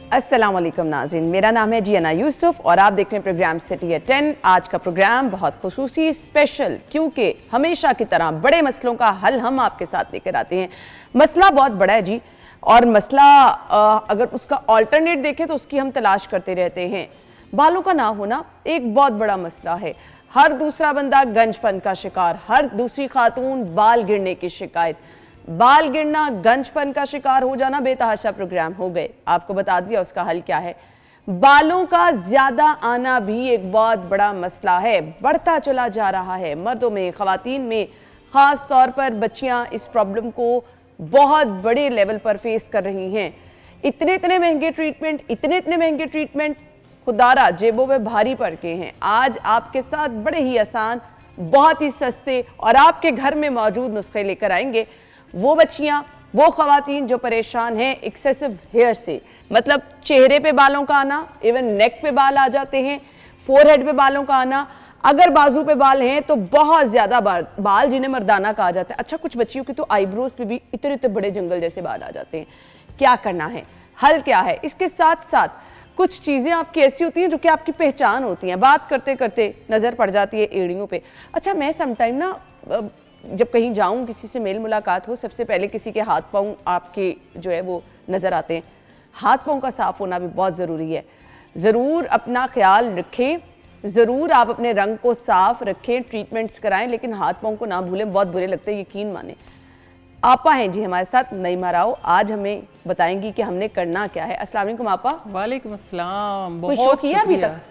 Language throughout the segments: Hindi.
अस्सलाम वालेकुम नाज़रीन, मेरा नाम है जियाना यूसुफ और आप देख रहे हैं प्रोग्राम सिटी एट 10। आज का प्रोग्राम बहुत खुसूसी स्पेशल, क्योंकि हमेशा की तरह बड़े मसलों का हल हम आपके साथ लेकर आते हैं। मसला बहुत बड़ा है जी, और मसला अगर उसका ऑल्टरनेट देखें तो उसकी हम तलाश करते रहते हैं। बालों का ना होना एक बहुत बड़ा मसला है। हर दूसरा बंदा गंजपन का शिकार, हर दूसरी खातून बाल गिरने की शिकायत। बाल गिरना, गंजपन का शिकार हो जाना बेतहाशा प्रोग्राम हो गए। आपको बता दिया उसका हल क्या है। बालों का ज्यादा आना भी एक बहुत बड़ा मसला है, बढ़ता चला जा रहा है। मर्दों में, खवातीन में, खास तौर पर बच्चियां इस प्रॉब्लम को बहुत बड़े लेवल पर फेस कर रही हैं। इतने महंगे ट्रीटमेंट, इतने महंगे ट्रीटमेंट खुदारा जेबों में भारी पड़ के हैं। आज आपके साथ बड़े ही आसान, बहुत ही सस्ते और आपके घर में मौजूद नुस्खे लेकर आएंगे। वो बच्चियां, वो खवातीन जो परेशान हैं एक्सेसिव हेयर से, मतलब चेहरे पे बालों का आना, इवन नेक पे बाल आ जाते हैं, फोरहेड पे बालों का आना, अगर बाजू पे बाल हैं तो बहुत ज्यादा बाल जिन्हें मर्दाना कहा जाता है। अच्छा, कुछ बच्चियों की तो आईब्रोज पे भी इतने बड़े जंगल जैसे बाल आ जाते हैं। क्या करना है, हल क्या है? इसके साथ साथ कुछ चीजें आपकी ऐसी होती हैं जो कि आपकी पहचान होती हैं, बात करते करते नजर पड़ जाती है एड़ियों पे। अच्छा, मैं समटाइम ना जब कहीं जाऊं, किसी से मेल मुलाकात हो, सबसे पहले किसी के हाथ पांव आपके जो है वो नजर आते हैं। हाथ पांव का साफ होना भी बहुत ज़रूरी है। ज़रूर अपना ख्याल रखें, ज़रूर आप अपने रंग को साफ रखें, ट्रीटमेंट्स कराएं, लेकिन हाथ पांव को ना भूलें, बहुत बुरे लगते हैं, यकीन माने। आपा हैं जी हमारे साथ, नईमा राव, आज हमें बताएंगी कि हमने करना क्या है। अस्सलाम वालेकुम आपा। वालेकुम अस्सलाम। बहुत शुक्रिया अभी तक।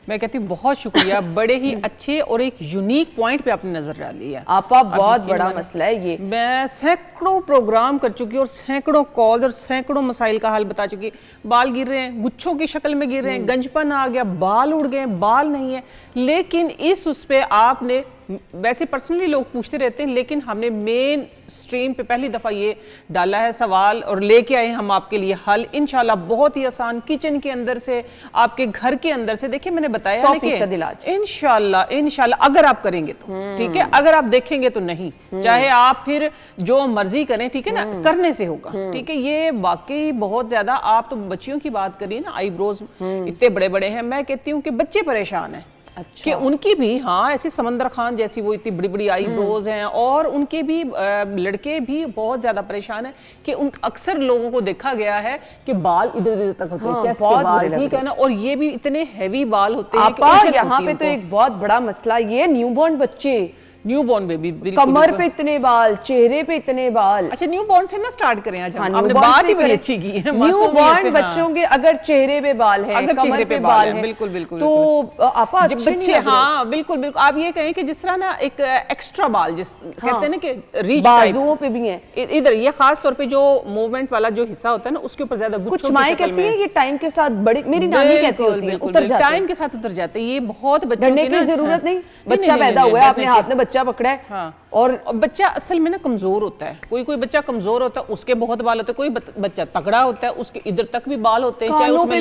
मैं कहती हूँ बहुत शुक्रिया, बड़े ही अच्छे और एक यूनिक पॉइंट पे आपने नजर डाली है। आपा बहुत बड़ा मसला है ये। मैं सैकड़ों प्रोग्राम कर चुकी और सैकड़ों कॉल्स और सैकड़ों मसाइल का हल बता चुकी। बाल गिर रहे हैं, गुच्छों की शक्ल में गिर रहे हैं, गंजपन आ गया, बाल उड़ गए, बाल नहीं है, लेकिन उस पे आपने, वैसे पर्सनली लोग पूछते रहते हैं, लेकिन हमने मेन स्ट्रीम पे पहली दफा ये डाला है सवाल और लेके आए हम आपके लिए हल। इंशाल्लाह बहुत ही आसान, किचन के अंदर से, आपके घर के अंदर से। देखिए मैंने बताया है कि इंशाल्लाह अगर आप करेंगे तो ठीक है, अगर आप देखेंगे तो नहीं, चाहे आप फिर जो मर्जी करें, ठीक है ना, करने से होगा, ठीक है। ये वाकई बहुत ज्यादा, आप तो बच्चियों की बात करिए ना, आईब्रोज इतने बड़े बड़े हैं, मैं कहती हूँ कि बच्चे परेशान हैं। अच्छा। कि उनकी भी, हाँ, ऐसी समंदर खान जैसी वो इतनी बड़ी बड़ी आईब्रोज हैं, और उनके भी लड़के भी बहुत ज्यादा परेशान हैं कि उन अक्सर लोगों को देखा गया है कि बाल इधर उधर तक होते हैं, चेस्ट के बाल, ठीक है ना, और ये भी इतने हैवी बाल होते हैं कि यहाँ पे तो एक बहुत बड़ा मसला ये न्यूबॉर्न बच्चे, न्यूबॉर्न बेबी, कमर पे इतने बाल, चेहरे पे इतने बाल। अच्छा, न्यूबॉर्न से ना स्टार्ट करें आज हम। आपने बात ही बड़ी अच्छी की है। न्यूबॉर्न बच्चों के अगर चेहरे पे बाल है, अगर कमर पे बाल है, बिल्कुल बिल्कुल, तो आपा जब बच्चे, हाँ बिल्कुल बिल्कुल, आप ये कहें कि जिस तरह ना एक एक्स्ट्रा बाल, जिस कहते हैं ना कि रीच बाजुओं पे भी है इधर, ये खास तौर पे जो मूवमेंट वाला जो हिस्सा होता है ना, उसके ऊपर ज्यादा कुछ माएं कहती है ये टाइम के साथ बड़ी, मेरी नानी कहती होती है, उतर जाते हैं, टाइम के साथ उतर जाते हैं। ये बहुत डरने की जरूरत नहीं, बच्चा पैदा हुआ है, अपने हाथ में बच्चा पकड़ा है, और बच्चा असल में ना कमजोर होता है। कोई बच्चा कमजोर होता है, उसके बहुत बाल होते हैं, कोई बच्चा तगड़ा होता है, उसके इधर तक भी बाल होते हैं, चाहे उसमें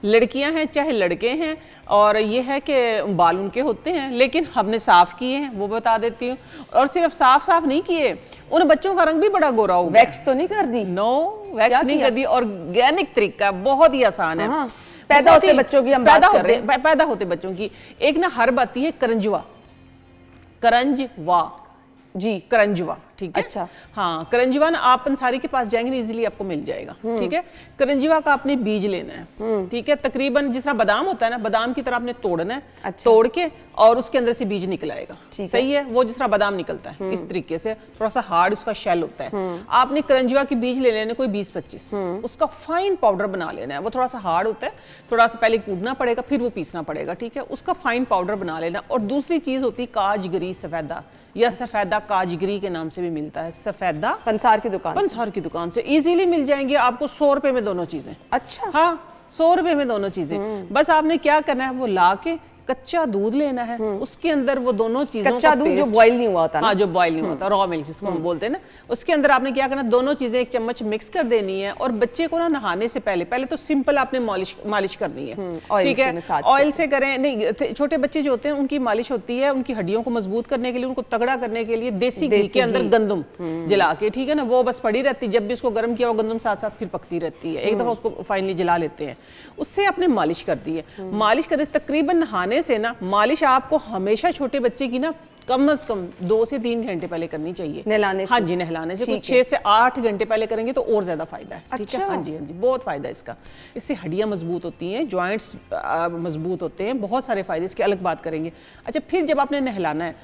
लड़कियां हैं चाहे लड़के हैं, और ये है कि बाल उनके होते हैं, लेकिन हमने साफ किए हैं, वो बता देती हूँ। और सिर्फ साफ नहीं किए, उन बच्चों का रंग भी बड़ा गोरा हो गया। वैक्स तो नहीं कर दी? नो, वैक्स नहीं कर दी। ऑर्गेनिक तरीका बहुत ही आसान है। पैदा होते बच्चों की हम बात कर रहे हैं। पैदा होते बच्चों की एक ना हर्ब आती है, करंजवा जी, करंजवा, ठीक है। अच्छा, हाँ, करंजवा ना आप पंसारी के पास जाएंगे ना, इजीली आपको मिल जाएगा, ठीक है। करंजवा का आपने बीज लेना है, ठीक है। तकरीबन जिस तरह बादाम होता है ना, बादाम की तरह आपने तोड़ना है। अच्छा। तोड़ के और उसके अंदर से बीज निकल आएगा, सही है। वो जिस तरह बादाम निकलता है इस तरीके से, थोड़ा सा हार्ड उसका शेल होता है। आपने करंजवा के बीज ले लेने, कोई 20-25, उसका फाइन पाउडर बना लेना है। वो थोड़ा सा हार्ड होता है, थोड़ा सा पहले कूटना पड़ेगा, फिर वो पीसना पड़ेगा, ठीक है। उसका फाइन पाउडर बना लेना। और दूसरी चीज होती है काजगरी सफेदा, या सफेदा काजगरी के नाम से भी मिलता है। सफेदा पंसार की दुकान से इजीली मिल जाएंगे आपको, 100 रुपए में दोनों चीजें। अच्छा, हाँ, 100 रुपए में दोनों चीजें। बस आपने क्या करना है, वो ला के कच्चा दूध लेना है, उसके अंदर वो दोनों चीजों कच्चा दूध जो बॉईल नहीं हुआ होता ना, हाँ जो बॉईल नहीं होता, रॉ मिल्क जिसको हम बोलते हैं ना, उसके अंदर आपने क्या करना, दोनों चीजें एक चम्मच मिक्स कर देनी है। और बच्चे को ना नहाने से पहले तो सिंपल आपने मालिश करनी है, ठीक है, ऑयल से करें, नहीं छोटे बच्चे जो होते हैं उनकी मालिश होती है उनकी हड्डियों को मजबूत करने के लिए, उनको तगड़ा करने के लिए देसी घी के अंदर गंदम जला के, ठीक है ना, वो बस पड़ी रहती है, जब भी उसको गर्म किया वो गंदम साथ साथ फिर पकती रहती है, एक दफा उसको फाइनली जला लेते हैं, उससे आपने मालिश कर दी है। मालिश करें तकरीबन नहाने से ना, मालिश आपको हमेशा छोटे बच्चे की ना कम से कम 2 से 3 घंटे पहले करनी चाहिए, नहलाने से। हाँ जी, नहलाने से कुछ 6 से 8 घंटे पहले करेंगे तो और ज्यादा फायदा है, ठीक है। अच्छा। हाँ जी, हाँ जी, बहुत फायदा है इसका, इससे हड्डियां मजबूत होती हैं, जॉइंट्स मजबूत होते हैं, बहुत सारे फायदे, इसकी अलग बात करेंगे। अच्छा, फिर जब आपने नहलाना है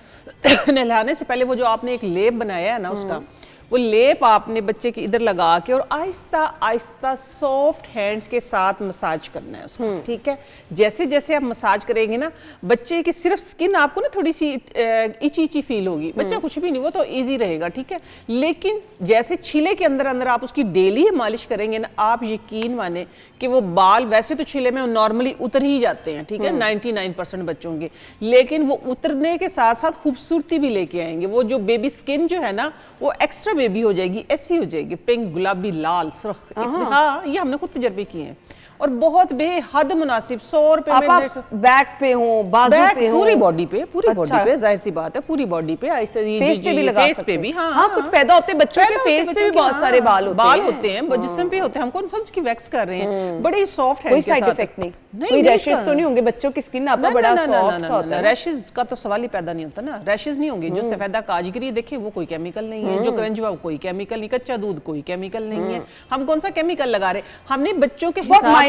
नहलाने से पहले वो जो आपने एक लेप बनाया है ना, उसका वो लेप आपने बच्चे के इधर लगा के और आहिस्ता आहिस्ता सॉफ्ट हैंड्स के साथ मसाज करना है उसका, ठीक है। जैसे जैसे आप मसाज करेंगे ना, बच्चे की सिर्फ स्किन आपको ना थोड़ी सी इची इची फील होगी, बच्चा कुछ भी नहीं, वो तो इजी रहेगा, ठीक है। लेकिन जैसे छीले के अंदर अंदर आप उसकी डेली मालिश करेंगे ना, आप यकीन माने कि वो बाल वैसे तो छीले में नॉर्मली उतर ही जाते हैं, ठीक है, 99% बच्चों के, लेकिन वो उतरने के साथ साथ खूबसूरती भी लेके आएंगे। वो जो बेबी स्किन जो है ना, वो एक्स्ट्रा बेबी हो जाएगी, ऐसी हो जाएगी, पिंक, गुलाबी, लाल, सुर्ख। हाँ, ये हमने खुद तजर्बे किए हैं और बहुत बेहद मुनासिब। 100 रुपए में बैक पे हो, बाजू पे हो, पूरी बॉडी पे, पूरी बॉडी पे, जाहिर सी बात है, पूरी बॉडी पे, ऐसे फेस पे भी लगा सकते हैं। हाँ, कुछ पैदा होते बच्चों के फेस पे भी बहुत सारे बाल होते हैं, जिस्म पे होते हैं, हम कौन सा उसकी वैक्स कर रहे हैं, बड़ी सॉफ्ट है, कोई साइड इफेक्ट नहीं, कोई रैशेस तो नहीं होंगे, बच्चों की स्किन आपका बड़ा सॉफ्ट होता है, रैशेस का तो सवाल ही पैदा नहीं होता ना, रैशेस नहीं होंगे। जो सफेदा काजगिरी देखें वो कोई केमिकल नहीं है, जो करंजवा कोई केमिकल नहीं, कच्चा दूध कोई केमिकल नहीं है, हम कौन सा केमिकल लगा रहे, हमने बच्चों के हिसाब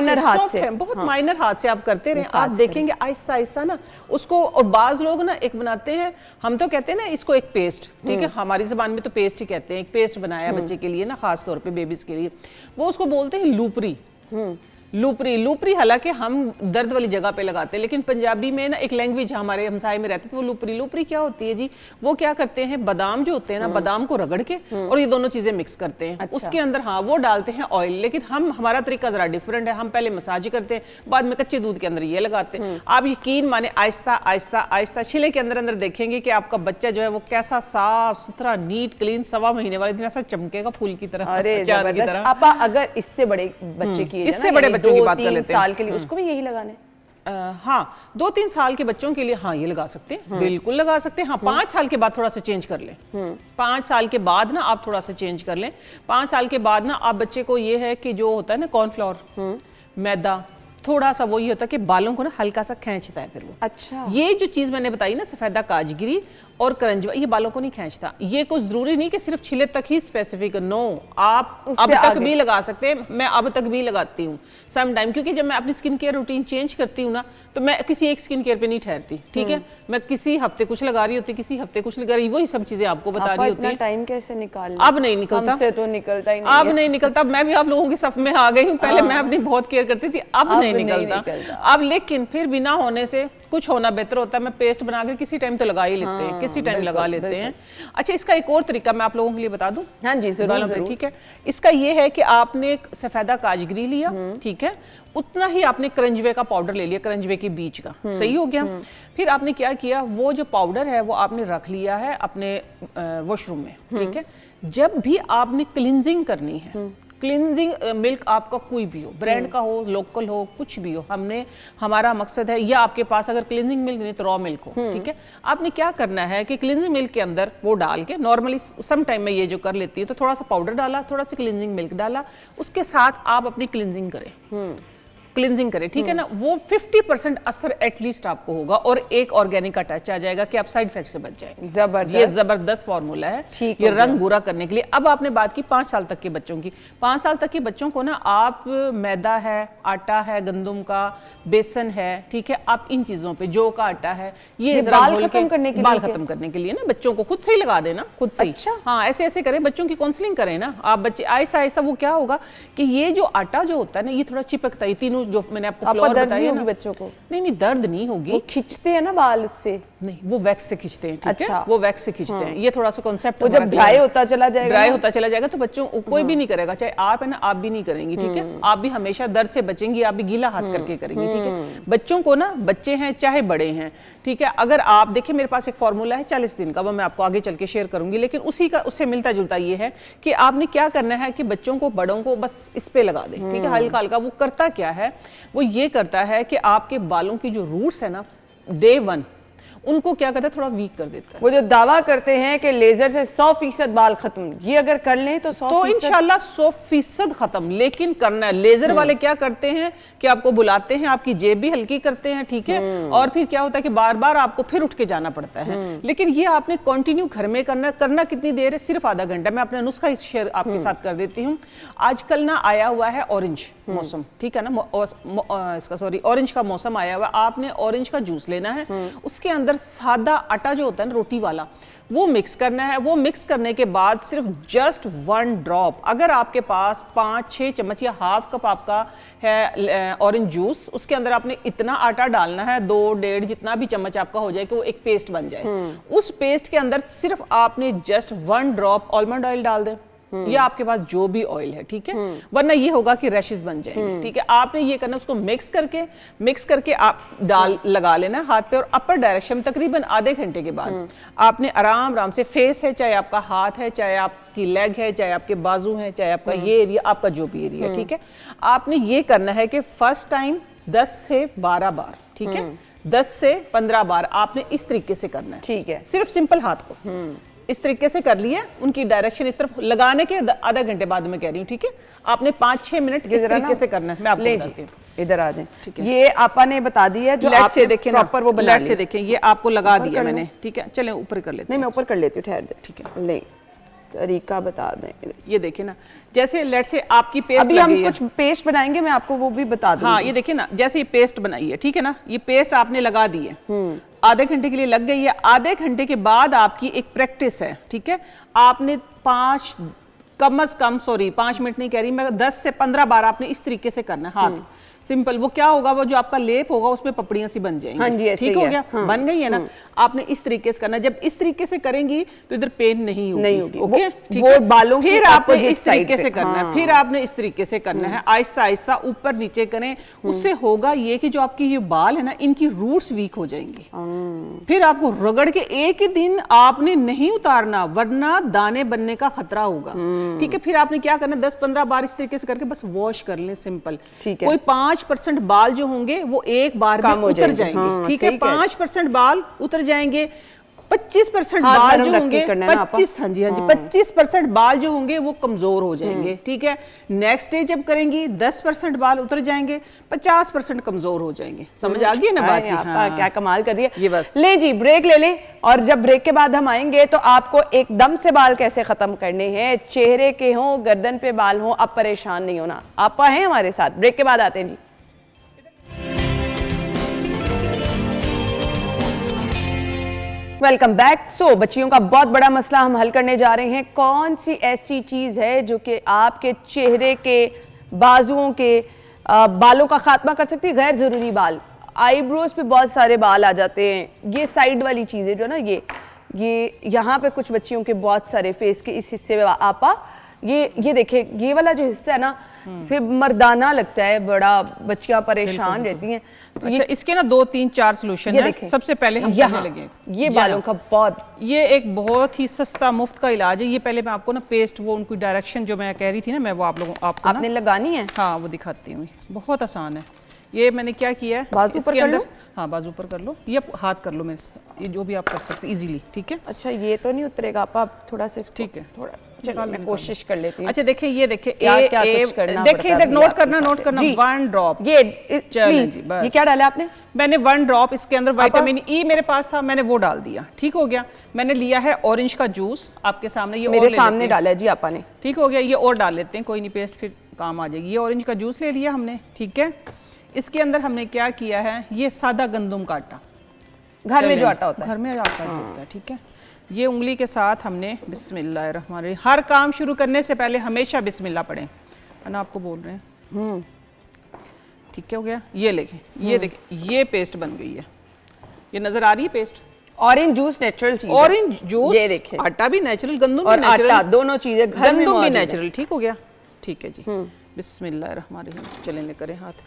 से बहुत माइनर हाथ से आप करते रहे, आप देखेंगे आहिस्ता आहिस्ता ना उसको। और बाज लोग ना एक बनाते हैं, हम तो कहते हैं ना इसको एक पेस्ट, ठीक है, हमारी ज़बान में तो पेस्ट ही कहते हैं, एक पेस्ट बनाया बच्चे के लिए ना, खास तौर पे बेबीज के लिए, वो उसको बोलते हैं लूपरी। लूपरी हालांकि हम दर्द वाली जगह पे लगाते हैं, लेकिन पंजाबी में ना एक लैंग्वेज हमारे हमसाए में रहती है, तो वो लूपरी क्या होती है जी, वो क्या करते हैं, बादाम जो होते हैं ना, बादाम को रगड़ के और ये दोनों चीजें मिक्स करते हैं। अच्छा। उसके अंदर हाँ वो डालते हैं ऑयल, लेकिन हमारा तरीका जरा डिफरेंट है, हम पहले मसाज करते हैं, बाद में कच्चे दूध के अंदर ये लगाते हैं। आप यकीन माने आहिस्ता आहिस्ता आहिस्ता छिले के अंदर अंदर देखेंगे कि आपका बच्चा जो है वो कैसा साफ सुथरा, नीट, क्लीन, 1.25 महीने वाले दिन ऐसा चमकेगा फूल की तरह, चांद की तरह। आपा अगर इससे बड़े बच्चे की, इससे बड़े बच्चों की बात कर लेते हैं, 3 साल के लिए उसको भी यही लगाने, हाँ 2-3 साल के बच्चों के लिए हाँ ये लगा सकते हैं, बिल्कुल लगा सकते हैं। हाँ 5 साल के बाद थोड़ा सा चेंज कर लें, 5 साल के बाद ना आप थोड़ा सा चेंज कर लें। 5 साल के बाद ना आप बच्चे को ये है कि जो होता है ना कॉर्नफ्लोर, मैदा, थोड़ा सा वो ये होता है कि बालों को ना हल्का सा खींचता है फिर वो। अच्छा, ये जो चीज मैंने बताई ना, सफेदा काजगिरी और करंजवा, ये बालों को नहीं खींचता। ये कुछ जरूरी नहीं कि सिर्फ छिले तक ही स्पेसिफिक, नो, आप अब तक भी लगा सकते हैं। मैं अब तक भी लगाती हूँ सम टाइम, क्योंकि जब मैं अपनी स्किन केयर रूटीन चेंज करती हूँ ना, तो मैं किसी एक स्किन केयर पे नहीं ठहरती, ठीक है, मैं किसी हफ्ते कुछ लगा रही होती, किसी हफ्ते कुछ लगा रही, वही सब चीजें आपको बता रही होती है। टाइम कैसे निकाल, अब नहीं निकलता, हमसे तो निकलता ही नहीं, अब नहीं निकलता। मैं भी आप लोगों की सफ में आ गई हूँ, पहले मैं अपनी बहुत केयर करती थी, अब नहीं निकलता। अब लेकिन फिर बिना होने से कुछ होना बेहतर होता है। मैं पेस्ट बनाकर किसी टाइम तो लगा ही लेते हैं, किसी टाइम लगा लेते हैं। अच्छा, इसका एक और तरीका मैं आप लोगों के लिए बता दूं। हाँ जी, जरूर। ठीक है, इसका ये है कि आपने एक सफेदा काजगिरी लिया, ठीक है, उतना ही आपने करंजवे का पाउडर ले लिया, करंजवे के बीज का, सही हो गया। फिर आपने क्या किया, वो जो पाउडर है वो आपने रख लिया है अपने वॉशरूम में, ठीक है। जब भी आपने क्लींजिंग करनी है, क्लींजिंग मिल्क आपका कोई भी हो, ब्रांड का हो, लोकल हो, कुछ भी हो, हमारा मकसद है, या आपके पास अगर क्लींजिंग मिल्क नहीं तो रॉ मिल्क हो, ठीक है, आपने क्या करना है कि क्लींजिंग मिल्क के अंदर वो डाल के, नॉर्मली सम टाइम में ये जो कर लेती है, तो थोड़ा सा पाउडर डाला, थोड़ा सा क्लींजिंग मिल्क डाला, उसके साथ आप अपनी क्लींजिंग करें, क्लींजिंग करें, ठीक है ना। वो 50% असर एटलीस्ट आपको होगा और एक ऑर्गेनिक का टच आ जाएगा कि आप साइड इफेक्ट से बच जाएंगे। जबरदस्त, ये जबरदस्त फॉर्मूला है, ये रंग गोरा करने के लिए। अब आपने बात की 5 साल तक के बच्चों की। 5 साल तक के बच्चों को ना आप मैदा है, आटा है, गंदम का, बेसन है, ठीक है, आप इन चीजों पे, जौ का आटा है, ये बाल खत्म करने के लिए, बाल खत्म करने के लिए ना बच्चों को खुद से ही लगा देना, खुद से। अच्छा, हाँ, ऐसे ऐसे करें, बच्चों की काउंसलिंग करें ना आप, बच्चे आहिस्ता आहिस्ता, वो क्या होगा कि ये जो आटा जो होता है ना, ये थोड़ा चिपकता है, तीनों जो मैंने आपको फ्लोर बताया ना, बच्चों को नहीं दर्द नहीं होगी, खींचते हैं ना बाल उससे, नहीं, वो वैक्स से खींचते हैं, ठीक अच्छा। है, वो वैक्स से खींचते हैं। ये थोड़ा सा कॉन्सेप्ट वो जब ड्राई होता चला जाएगा, ड्राई होता चला जाएगा तो बच्चों कोई भी नहीं करेगा, चाहे आप है ना, आप भी नहीं करेंगी, ठीक है। आप भी हमेशा दर्द से बचेंगी, आप भी गीला हाथ करके करेंगी, ठीक है। बच्चों को ना, बच्चे हैं चाहे बड़े हैं, ठीक है, अगर आप देखिए मेरे पास एक फॉर्मूला है 40 दिन का, वो मैं आपको आगे चल के शेयर करूंगी, लेकिन उसी का उससे मिलता जुलता ये है कि आपने क्या करना है कि बच्चों को, बड़ों को बस इस पे लगा दें, ठीक है, हल्का हल्का। वो करता क्या है, वो ये करता है कि आपके बालों की जो रूट्स है ना, डे 1 उनको क्या करता है, थोड़ा वीक कर देता है। वो जो दावा करते हैं कि लेजर से 100% बाल खत्म, ये अगर कर लें तो 100%, तो इंशाल्लाह 100% खत्म। लेकिन करना है, लेजर वाले क्या करते हैं कि आपको बुलाते हैं, आपकी जेब भी हल्की करते हैं, ठीक है, और फिर क्या होता है कि बार बार आपको फिर उठ के जाना पड़ता है। लेकिन ये आपने कंटिन्यू घर में करना कितनी देर है, सिर्फ आधा घंटा। मैं अपना नुस्खा शेयर आपके साथ कर देती हूँ। आजकल ना आया हुआ है ऑरेंज मौसम, ठीक है ना, इसका सॉरी ऑरेंज का मौसम आया हुआ है। आपने ऑरेंज का जूस लेना है, उसके अंदर सादा आटा जो होता है ना, रोटी वाला, वो मिक्स करना है। वो मिक्स करने के बाद सिर्फ जस्ट 1 ड्रॉप, अगर आपके पास 5-6 चम्मच या हाफ कप आपका है ऑरेंज जूस, उसके अंदर आपने इतना आटा डालना है, 2-1.5 जितना भी चम्मच आपका हो जाए कि वो एक पेस्ट बन जाए। उस पेस्ट के अंदर सिर्फ आपने जस्ट 1 ड्रॉप आलमंड ऑयल डाल दें, या आपके पास जो भी ऑयल है, ठीक है, वरना ये होगा कि रैशेस बन जाएंगे, ठीक है। आपने ये करना, उसको मिक्स करके आप लगा लेना हाथ पे, और अपर डायरेक्शन में तकरीबन आधे घंटे के बाद आपने आराम से, फेस है चाहे आपका हाथ है, चाहे आपकी लेग है, चाहे आपके बाजू है, चाहे आपका ये एरिया, आपका जो भी एरिया, ठीक है, आपने ये करना है कि फर्स्ट टाइम 10 से 12 बार, ठीक है, 10 से 15 बार आपने इस तरीके से करना है, ठीक है, सिर्फ सिंपल हाथ को इस तरीके से कर लिया। उनकी डायरेक्शन इस तरफ लगाने के आधा घंटे बाद मैं कह रही हूँ, ठीक है, आपने 5-6 मिनट इस तरीके से करना है। मैं आपको बताती हूँ, इधर आ जाएं, ठीक है। ये आपा ने बता दी है, जो आप से देखें प्रॉपर वो बना से देखें, ये आपको लगा दिया मैंने, ठीक है। चलें ऊपर कर लेते हैं। नहीं, मैं ऊपर कर लेती हूँ, ठहर दे, ठीक है, ले तरीका बता दें। ये देखिए ना, जैसे लेट से आपकी पेस्ट अभी हम कुछ पेस्ट बनाएंगे, मैं आपको वो भी बता दूंगी। हाँ, ये देखिए ना, जैसे ये पेस्ट बनाई है, ठीक है ना, ये पेस्ट आपने लगा दी है, आधे घंटे के लिए लग गई है। आधे घंटे के बाद आपकी एक प्रैक्टिस है, ठीक है, आपने 5 मिनट नहीं कह रही मैं, 10 से 15 बार आपने इस तरीके से करना है हाथ, सिंपल। वो क्या होगा, वो जो आपका लेप होगा उसमें पपड़ियां सी बन जाएंगी, हाँ जी, ठीक हो गया, बन गई है ना। आपने इस तरीके से करना, जब इस तरीके से करेंगी तो इधर पेन नहीं होगी, ओके, ठीक है। बालों फिर आपने इस तरीके से करना है, फिर आपने इस तरीके से करना है, आहिस्ता आहिस्ता ऊपर नीचे करें। उससे होगा ये कि जो आपकी ये बाल है ना, इनकी रूट्स वीक हो जाएंगी। फिर आपको रगड़ के एक ही दिन आपने नहीं उतारना, वरना दाने बनने का खतरा होगा, ठीक है। फिर आपने क्या करना, 10-15 बार इस तरीके से करके बस वॉश कर लें, सिंपल, ठीक है। कोई 5% बाल जो होंगे वो एक बार में उतर जाएंगे, ठीक है, 5% बाल उतर जाएंगे। 25% बाल जो होंगे, 25% बाल जो होंगे वो कमजोर हो जाएंगे, ठीक है। नेक्स्ट डे जब करेंगी 10% बाल उतर जाएंगे, 50% कमजोर हो जाएंगे। समझ आ गई ना बात की? हाँ, क्या कमाल कर दिया। ये बस ले जी, ब्रेक ले लें, और जब ब्रेक के बाद हम आएंगे तो आपको एकदम से बाल कैसे खत्म करने हैं, चेहरे के हों, गर्दन पे बाल हों, आप परेशान नहीं होना। आपा हैं हमारे साथ, ब्रेक के बाद आते हैं जी। Welcome back. सो बच्चियों का बहुत बड़ा मसला हम हल करने जा रहे हैं। कौन सी ऐसी चीज़ है जो कि आपके चेहरे के बाजुओं के बालों का खात्मा कर सकती है? गैर ज़रूरी बाल, आईब्रोज पे बहुत सारे बाल आ जाते हैं, ये साइड वाली चीज़ें जो ना, ये यहाँ पे कुछ बच्चियों के बहुत सारे फेस के इस हिस्से में आपा, ये देखे, ये वाला जो हिस्सा है ना, फिर मर्दाना लगता है, बड़ा बच्चियां परेशान रहती हैं। तो अच्छा, इसके ना 2-3-4 सोल्यूशन है। सबसे पहले हम करने लगे ये बालों का ये एक बहुत ही सस्ता मुफ्त का इलाज है। ये पहले मैं आपको ना पेस्ट, वो उनकी डायरेक्शन जो मैं कह रही थी ना, मैं वो आपको आपने लगानी है। हाँ, वो दिखाती हूँ, बहुत आसान है। ये मैंने क्या किया है, बाजू पर कर लो। हाँ, बाजू पर कर लो, ये हाथ कर लो, ये जो भी आप कर सकते इजीली, ठीक है। अच्छा, ये तो नहीं उतरेगा आप थोड़ा सा, ठीक है, थोड़ा मैं कोशिश कर लेती हूँ। अच्छा, देखिए, ये देखिए, देखिए इधर नोट करना 1 ड्रॉप। ये प्लीज, ये क्या डाला आपने? मैंने 1 ड्रॉप, इसके अंदर विटामिन ई मेरे पास था, मैंने वो डाल दिया, ठीक हो गया। मैंने लिया है ऑरेंज का जूस, आपके सामने, ये मेरे सामने डाला है जी आपा ने, ठीक हो गया। ये और डाल लेते हैं, कोई नहीं, पेस्ट फिर काम आ जाएगी। ये ऑरेंज का जूस ले लिया हमने, ठीक है। इसके अंदर हमने क्या किया है, ये सादा गंदम का आटा, घर में जो आटा होता है, घर में आटा जो होता है, ठीक है। ये उंगली के साथ हमने बिस्मिल्लाहिर्रहमानिर्रहीम, हर काम शुरू करने से पहले हमेशा बिस्मिल्लाह पढ़ें, है ना, आपको बोल रहे हैं, ठीक है, हो गया। ये लेके, ये देखिए, ये पेस्ट बन गई है, ये नजर आ रही है पेस्ट, ऑरेंज जूस नेचुरल चीज है। ऑरेंज जूस, ये देखिए, आटा भी नेचुरल, गंदम भी और नेचुरल, आटा दोनों चीजें घर में गंदम भी मौजूद है। नेचुरल। ठीक हो गया, ठीक है जी। बिस्मिल्लाहिर्रहमानिर्रहीम, चलें ले करें हाथ।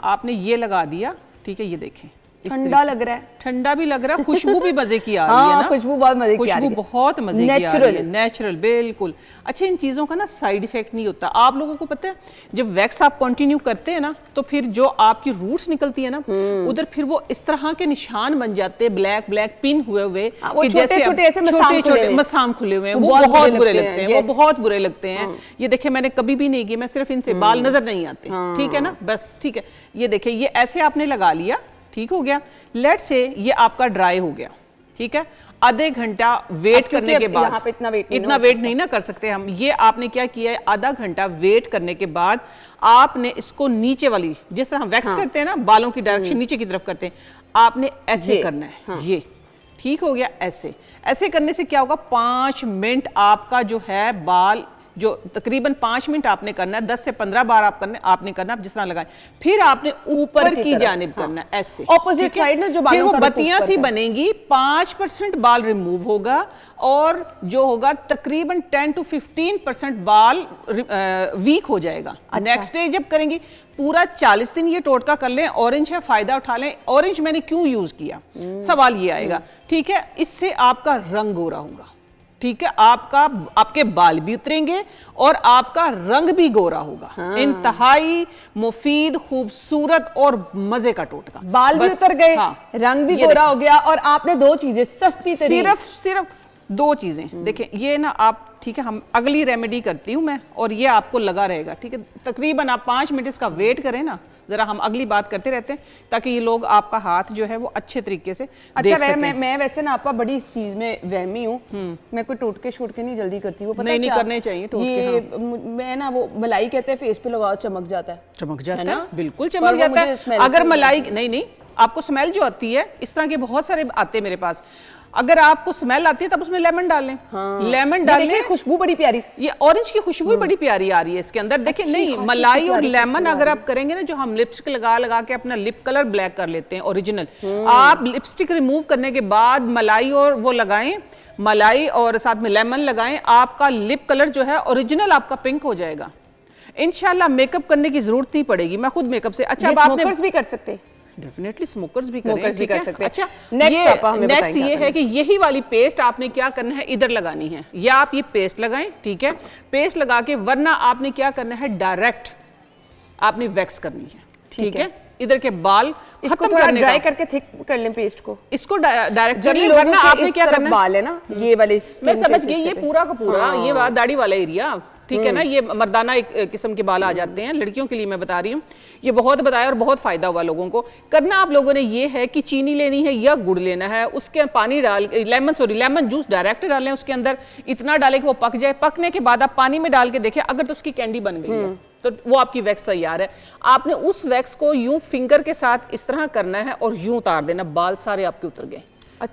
आपने ये लगा दिया, ठीक है, ये देखें ठंडा लग रहा है, ठंडा भी लग रहा है, खुशबू भी मजे की आ रही है हाँ, ना, खुशबू बहुत मजे की आ रही है, खुशबू बहुत मजे की आ रही है, नेचुरल बिल्कुल। अच्छा, इन चीजों का ना साइड इफेक्ट नहीं होता। आप लोगों को पता है, जब वैक्स आप कंटिन्यू करते हैं ना, तो फिर जो आपकी रूट्स निकलती है ना, उधर फिर वो इस तरह के निशान बन जाते हैं, ब्लैक ब्लैक पिन हुए हुए, कि जैसे छोटे मसाम खुले हुए हैं, वो बहुत बुरे लगते हैं, वो बहुत बुरे लगते हैं। ये देखिए, मैंने कभी भी नहीं किया, मैं सिर्फ इनसे बाल नजर नहीं आते, ठीक है ना, बस ठीक है। ये देखिए, ये ऐसे आपने लगा लिया, ठीक हो गया। लेट से ये आपका ड्राई हो गया, ठीक है। आधे घंटा वेट करने के बाद, यहाँ पे इतना वेट नहीं ना कर सकते हम, ये आपने क्या किया है, आधा घंटा वेट करने के बाद आपने इसको नीचे वाली, जिस तरह हम वैक्स करते हैं ना, बालों की डायरेक्शन नीचे की तरफ करते हैं, आपने ऐसे करना है, ये ठीक हो गया। ऐसे ऐसे करने से क्या होगा, 5 मिनट आपका जो है बाल, जो तकरीबन 5 मिनट आपने करना है, 10 से 15 बार आपने करना है, जिस तरह लगाएं, फिर आपने ऊपर की जानिब करना है, ऐसे ऑपोजिट साइड ना, जो फिर वो बत्तियां सी बनेंगी, 5% बाल रिमूव होगा, और जो होगा तकरीबन 10 to 15% बाल वीक हो जाएगा। नेक्स्ट डे जब करेंगी, पूरा 40 दिन ये टोटका कर लें, ऑरेंज है, फायदा उठा लें। ऑरेंज मैंने क्यों यूज किया, सवाल ये आएगा, ठीक है। इससे आपका रंग गोरा होगा, ठीक है, आपके बाल भी उतरेंगे और आपका रंग भी गोरा होगा। इंतहाई मुफीद, खूबसूरत और मजे का टोटका। बाल भी उतर गए, रंग भी गोरा हो गया, और आपने 2 चीजें सस्ती तरीन, सिर्फ 2 चीजें देखें। ये ना आप, ठीक है, हम अगली रेमेडी करती हूँ मैं, और ये आपको लगा रहेगा, ठीक है। तकरीबन आप 5 मिनट इसका वेट करें ना, जरा हम अगली बात करते रहते हैं, ताकि ये लोग आपका हाथ जो है वो अच्छे तरीके से देख सकें। मैं वैसे ना आपका बड़ी इस चीज में वहमी हूँ, मैं कोई टोटके शोटके नहीं जल्दी करती हूँ, नहीं करने चाहिए टोटके। मैं ना, वो मलाई कहते हैं फेस पे लगाओ चमक जाता है, बिल्कुल चमक जाता है। अगर मलाई नहीं, आपको स्मेल जो आती है, इस तरह के बहुत सारे आते हैं मेरे पास, अगर आपको स्मेल आती है तब उसमें लेमन डाल लें। लेमन डाल लें, खुशबू बड़ी प्यारी, ये ऑरेंज की खुशबू बड़ी प्यारी आ रही है इसके अंदर। देखिए, नहीं, मलाई और लेमन अगर आप करेंगे ना, जो हम लिपस्टिक लगा के अपना लिप कलर ब्लैक कर लेते हैं ओरिजिनल, आप लिपस्टिक रिमूव करने के बाद मलाई और वो लगाएं, मलाई और साथ में लेमन लगाएं, आपका लिप कलर जो है ओरिजिनल आपका पिंक हो जाएगा। इंशाल्लाह मेकअप करने की जरूरत नहीं पड़ेगी, मैं खुद मेकअप से। अच्छा, आपने भी कर सकते, डेफिनेटली स्मोकर्स भी करें, भी कर सकते हैं। अच्छा, नेक्स्ट ये है कि यही वाली पेस्ट आपने क्या करना है, इधर लगानी है, या आप ये पेस्ट लगाएं, ठीक है, पेस्ट लगा के, वरना आपने क्या करना है, डायरेक्ट आपने वैक्स करनी है, ठीक है। इधर के बाल खत्म करने ड्राई करके थिक कर लें पेस्ट को, इसको डायरेक्ट कर लें, वरना आपने क्या करना है, बाल है ना ये वाले, मैं समझ गई, ये पूरा का पूरा ये दाढ़ी वाला एरिया, ठीक है ना, ये मर्दाना एक किस्म के बाल आ जाते हैं, लड़कियों के लिए मैं बता रही हूँ। ये बहुत बताया और बहुत फायदा हुआ लोगों को। करना आप लोगों ने ये है कि चीनी लेनी है या गुड़ लेना है, उसके पानी डाल, लेमन जूस डायरेक्ट डालें उसके अंदर, इतना डालें कि वो पक जाए। पकने के बाद आप पानी में डाल के देखें, अगर तो उसकी कैंडी बन गई है तो वो आपकी वैक्स तैयार है। आपने उस वैक्स को यूं फिंगर के साथ इस तरह करना है और यूं उतार देना, बाल सारे आपके उतर गए,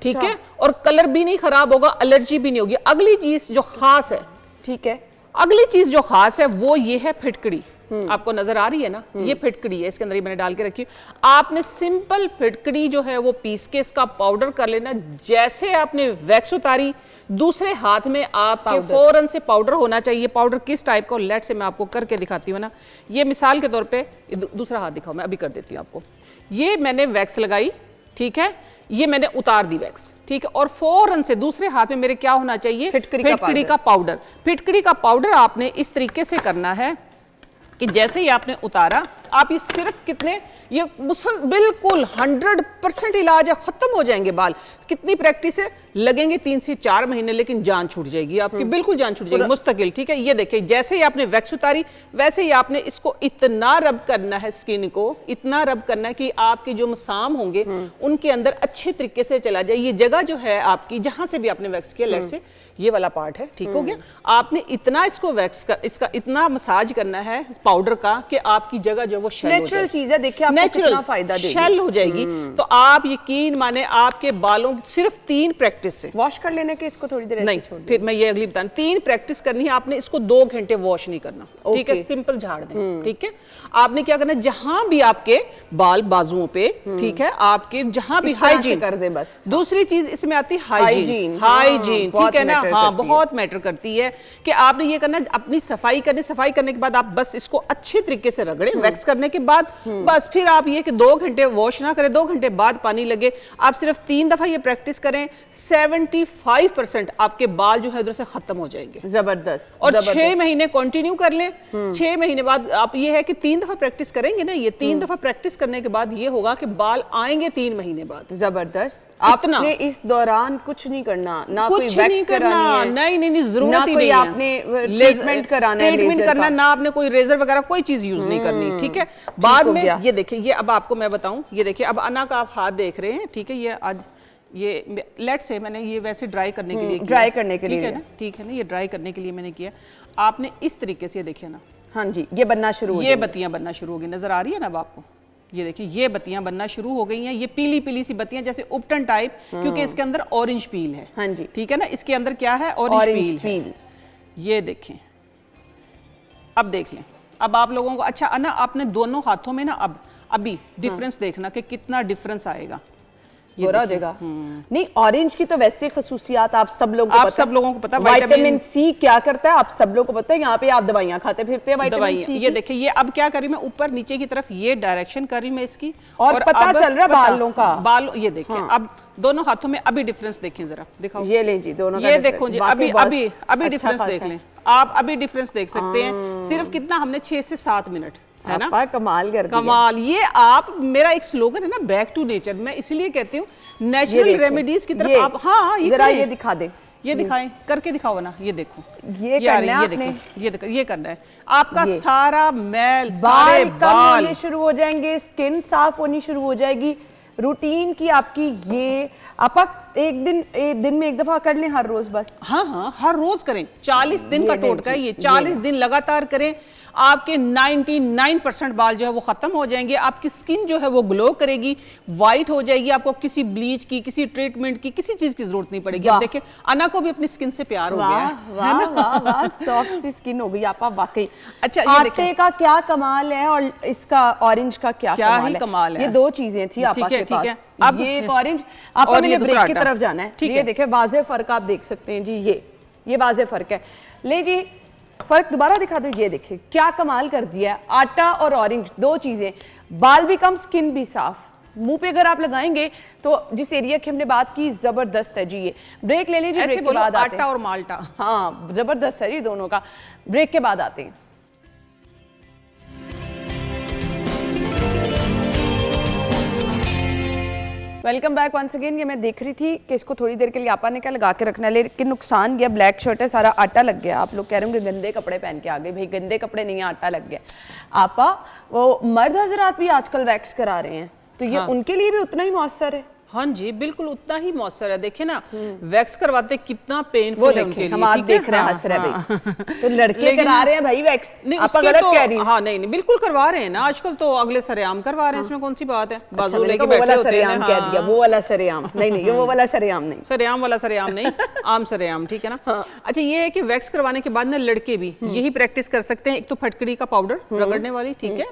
ठीक है, और कलर भी नहीं खराब होगा, एलर्जी भी नहीं होगी। अगली चीज जो खास है, ठीक है, अगली चीज जो खास है वो ये है फिटकड़ी। आपको नजर आ रही है ना, ये फिटकड़ी है, इसके अंदर ही मैंने डाल के रखी। आपने सिंपल फिटकड़ी जो है वो पीस के इसका पाउडर कर लेना। जैसे आपने वैक्स उतारी, दूसरे हाथ में आपके फौरन से पाउडर होना चाहिए। पाउडर किस टाइप का, लेट से मैं आपको करके दिखाती हूँ ना। ये मिसाल के तौर पे दूसरा हाथ दिखाओ, मैं अभी कर देती हूँ आपको। ये मैंने वैक्स लगाई, ठीक है, ये मैंने उतार दी वैक्स, ठीक है, और फौरन से दूसरे हाथ में मेरे क्या होना चाहिए, फिटकड़ी का पाउडर। फिटकड़ी का पाउडर आपने इस तरीके से करना है कि जैसे ही आपने उतारा, आप ये सिर्फ कितने, ये बिल्कुल 100% इलाज है, खत्म हो जाएंगे बाल। कितनी प्रैक्टिस है, लगेंगे 3 से 4 महीने, लेकिन जान छूट जाएगी आपकी, बिल्कुल जान छूट जाएगी मुस्तकिल, ठीक है। ये देखिए, जैसे ही आपने वैक्स उतारी, वैसे ही आपने इसको इतना रब करना है, स्किन को इतना रब करना है कि आपके जो मसाम होंगे उनके अंदर अच्छे तरीके से चला जाए। ये जगह जो है आपकी, जहां से भी आपने वैक्स किया, लेट से ये वाला पार्ट है, ठीक हो गया, आपने इतना इसको वैक्स का, इसका इतना मसाज करना है पाउडर का कि आपकी जगह जो वो शेल हो नेचुरल जाएगी। चीज है, देखिए आपको कितना फायदा देगी। शेल हो जाएगी। तो आप यकीन माने आपके बालों सिर्फ 3 प्रैक्टिस से वॉश कर लेने के इसको थोड़ी देर ऐसे नहीं, छोड़ दें। फिर मैं ये अगली बताऊं, 3 प्रैक्टिस करनी है आपने, इसको 2 घंटे वॉश नहीं करना, ठीक है, सिंपल झाड़ दें, ठीक है। आपने क्या करना है, जहां भी आपके बाल बाजुओं पे, ठीक है, आपके जहां भी हाइजीन कर दे बस। दूसरी चीज इसमें आती है हाइजीन, हाइजीन ठीक है ना, हाँ बहुत मैटर करती है कि आपने ये करना, अपनी सफाई करने के बाद आप बस इसको अच्छे तरीके से रगड़े, वैक्स करने के बाद बस फिर आप ये कि 2 घंटे वॉश ना करें, 2 घंटे बाद पानी लगे, आप सिर्फ 3 दफा ये प्रैक्टिस करें, 75% आपके बाल जो है उधर से खत्म हो जाएंगे। जबरदस्त। और 6 महीने कंटिन्यू कर लें, 6 महीने बाद आप ये है कि 3 दफा प्रैक्टिस करेंगे ना, ये 3 दफा प्रैक्टिस करने के बाद ये होगा कि बाल आएंगे 3 महीने बाद। जबरदस्त। आपने इस दौरान कुछ नहीं करना, ना कोई कुछ वैक्स नहीं करना, करानी है, नहीं जरूरत ना ही कोई नहीं है, आपने ट्रीटमेंट कराना है, ट्रीटमेंट लेजर करना का। ना, आपने कोई रेजर वगैरह कोई चीज यूज नहीं करनी, ठीक है। बाद में ये देखिए, ये अब आपको मैं बताऊं, ये देखिए अब अना का आप हाथ देख रहे हैं, ठीक है, ये आज ये लेट से मैंने ये वैसे ड्राई करने के लिए किया, ड्राई करने के लिए, ठीक है ना, ठीक है ना, ये ड्राई करने के लिए मैंने किया। आपने इस तरीके से ये देखिए ना, हाँ जी, ये बनना शुरू हो ये बत्तियां बनना शुरू हो गई, नजर आ रही है ना अब आपको, ये देखिए ये बत्तियां बनना शुरू हो गई हैं, ये पीली पीली सी बत्तियां जैसे उपटन टाइप, क्योंकि इसके अंदर ऑरेंज पील है, हाँ जी, ठीक है ना, इसके अंदर क्या है, ऑरेंज पील है। ये देखें, अब देख लें, अब आप लोगों को अच्छा ना, आपने दोनों हाथों में ना अभी डिफरेंस देखना कि कितना डिफरेंस आएगा, गोरा हो जाएगा। नहीं, ऑरेंज की तो वैसे खसूसियात आप सब लोगों को सब लोगों को पता है। विटामिन सी क्या करता है आप सब लोगों को पता है, यहाँ पे आप दवाइयाँ खाते फिरते हैं विटामिन सी। ये देखिए, ये अब क्या कर रही मैं, ऊपर नीचे की तरफ ये डायरेक्शन कर रही मैं इसकी, और पता चल रहा है बालों का, बाल ये देखिए। अब दोनों हाथों में अभी डिफरेंस देखें जरा, दिखाओ, ये लें जी दोनों का, ये देखो जी, अभी डिफरेंस देख लें आप, अभी डिफरेंस देख सकते हैं, सिर्फ कितना, हमने 6 से 7 मिनट, है ना, कमाल कर दिया। कमाल। ये आप, मेरा एक स्लोगन है ना, बैक टू नेचर, मैं इसलिए कहती हूँ नेचुरल रेमेडीज की तरफ आप, हाँ जरा ये दिखा दे, ये दिखाएं, करके दिखाओ ना, ये देखो, ये करना है आपने, ये करना है आपका, सारा मैल, सारे बाल होने शुरू हो जाएंगे, स्किन साफ होनी शुरू हो जाएगी। रूटीन की आपकी ये आप एक दिन में एक दफा कर लें, हर रोज बस, हाँ हर रोज करें, 40 दिन का टोटका है ये, 40 दिन लगातार करें, आपके 99% बाल जो है वो खत्म हो जाएंगे, आपकी स्किन जो है वो ग्लो करेगी, वाइट हो जाएगी, आपको किसी ब्लीच की, किसी ट्रीटमेंट की, किसी चीज की जरूरत नहीं पड़ेगी। अब देखिए अना को भी अपनी स्किन से प्यार हो गया है, वाह, सॉफ्ट सी स्किन हो गई आप वाकई। अच्छा, आटे का क्या कमाल है और इसका ऑरेंज का क्या कमाल है, ये 2 चीजें थी आपके पास। अब ये एक ऑरेंज, आपको मैंने ब्रेक की तरफ जाना है, ये देखिए वाज़ेह फर्क आप देख सकते हैं जी, ये वाज़ेह फर्क है। ले जी फर्क दोबारा दिखा दो, ये देखिए क्या कमाल कर दिया है, आटा और ऑरेंज 2 चीजें, बाल भी कम, स्किन भी साफ। मुंह पे अगर आप लगाएंगे तो जिस एरिया की हमने बात की, जबरदस्त है जी। ये ब्रेक ले लीजिए, ब्रेक के बाद आते हैं। आटा और माल्टा, हाँ जबरदस्त है जी दोनों का, ब्रेक के बाद आते हैं। Welcome back once again. ये मैं देख रही थी कि इसको थोड़ी देर के लिए आपा ने क्या लगा के रखना है, लेकिन नुकसान गया, ब्लैक शर्ट है, सारा आटा लग गया। आप लोग कह रहे होंगे गंदे कपड़े पहन के आ गए, भाई गंदे कपड़े नहीं है, आटा लग गया। आपा वो मर्द हजरात भी आजकल वैक्स करा रहे हैं, तो ये उनके लिए भी उतना ही मौसर है? हाँ जी, बिल्कुल उतना ही मौसर है। देखिए ना, वैक्स करवाते कितना पेनफुल है उनके लिए, हम आप देख रहे हैं, हंस रहे भाई, तो लड़के करा रहे हैं भाई वैक्स, आप गलत कह रही हैं। हाँ नहीं बिल्कुल करवा रहे हैं ना, आजकल तो अगले सरेआम करवा रहे हैं, इसमें कौन सी बात है, बाजू लेके बैठे होते हैं। कह दिया वो वाला सरेआम नहीं, ये वो वाला सरेआम नहीं, सरेआम वाला सरेआम नहीं, आम सरेआम, ठीक है ना। अच्छा, ये है कि वैक्स करवाने के बाद ना लड़के भी यही प्रैक्टिस कर सकते हैं। एक तो फटकड़ी का पाउडर रगड़ने वाली, ठीक है।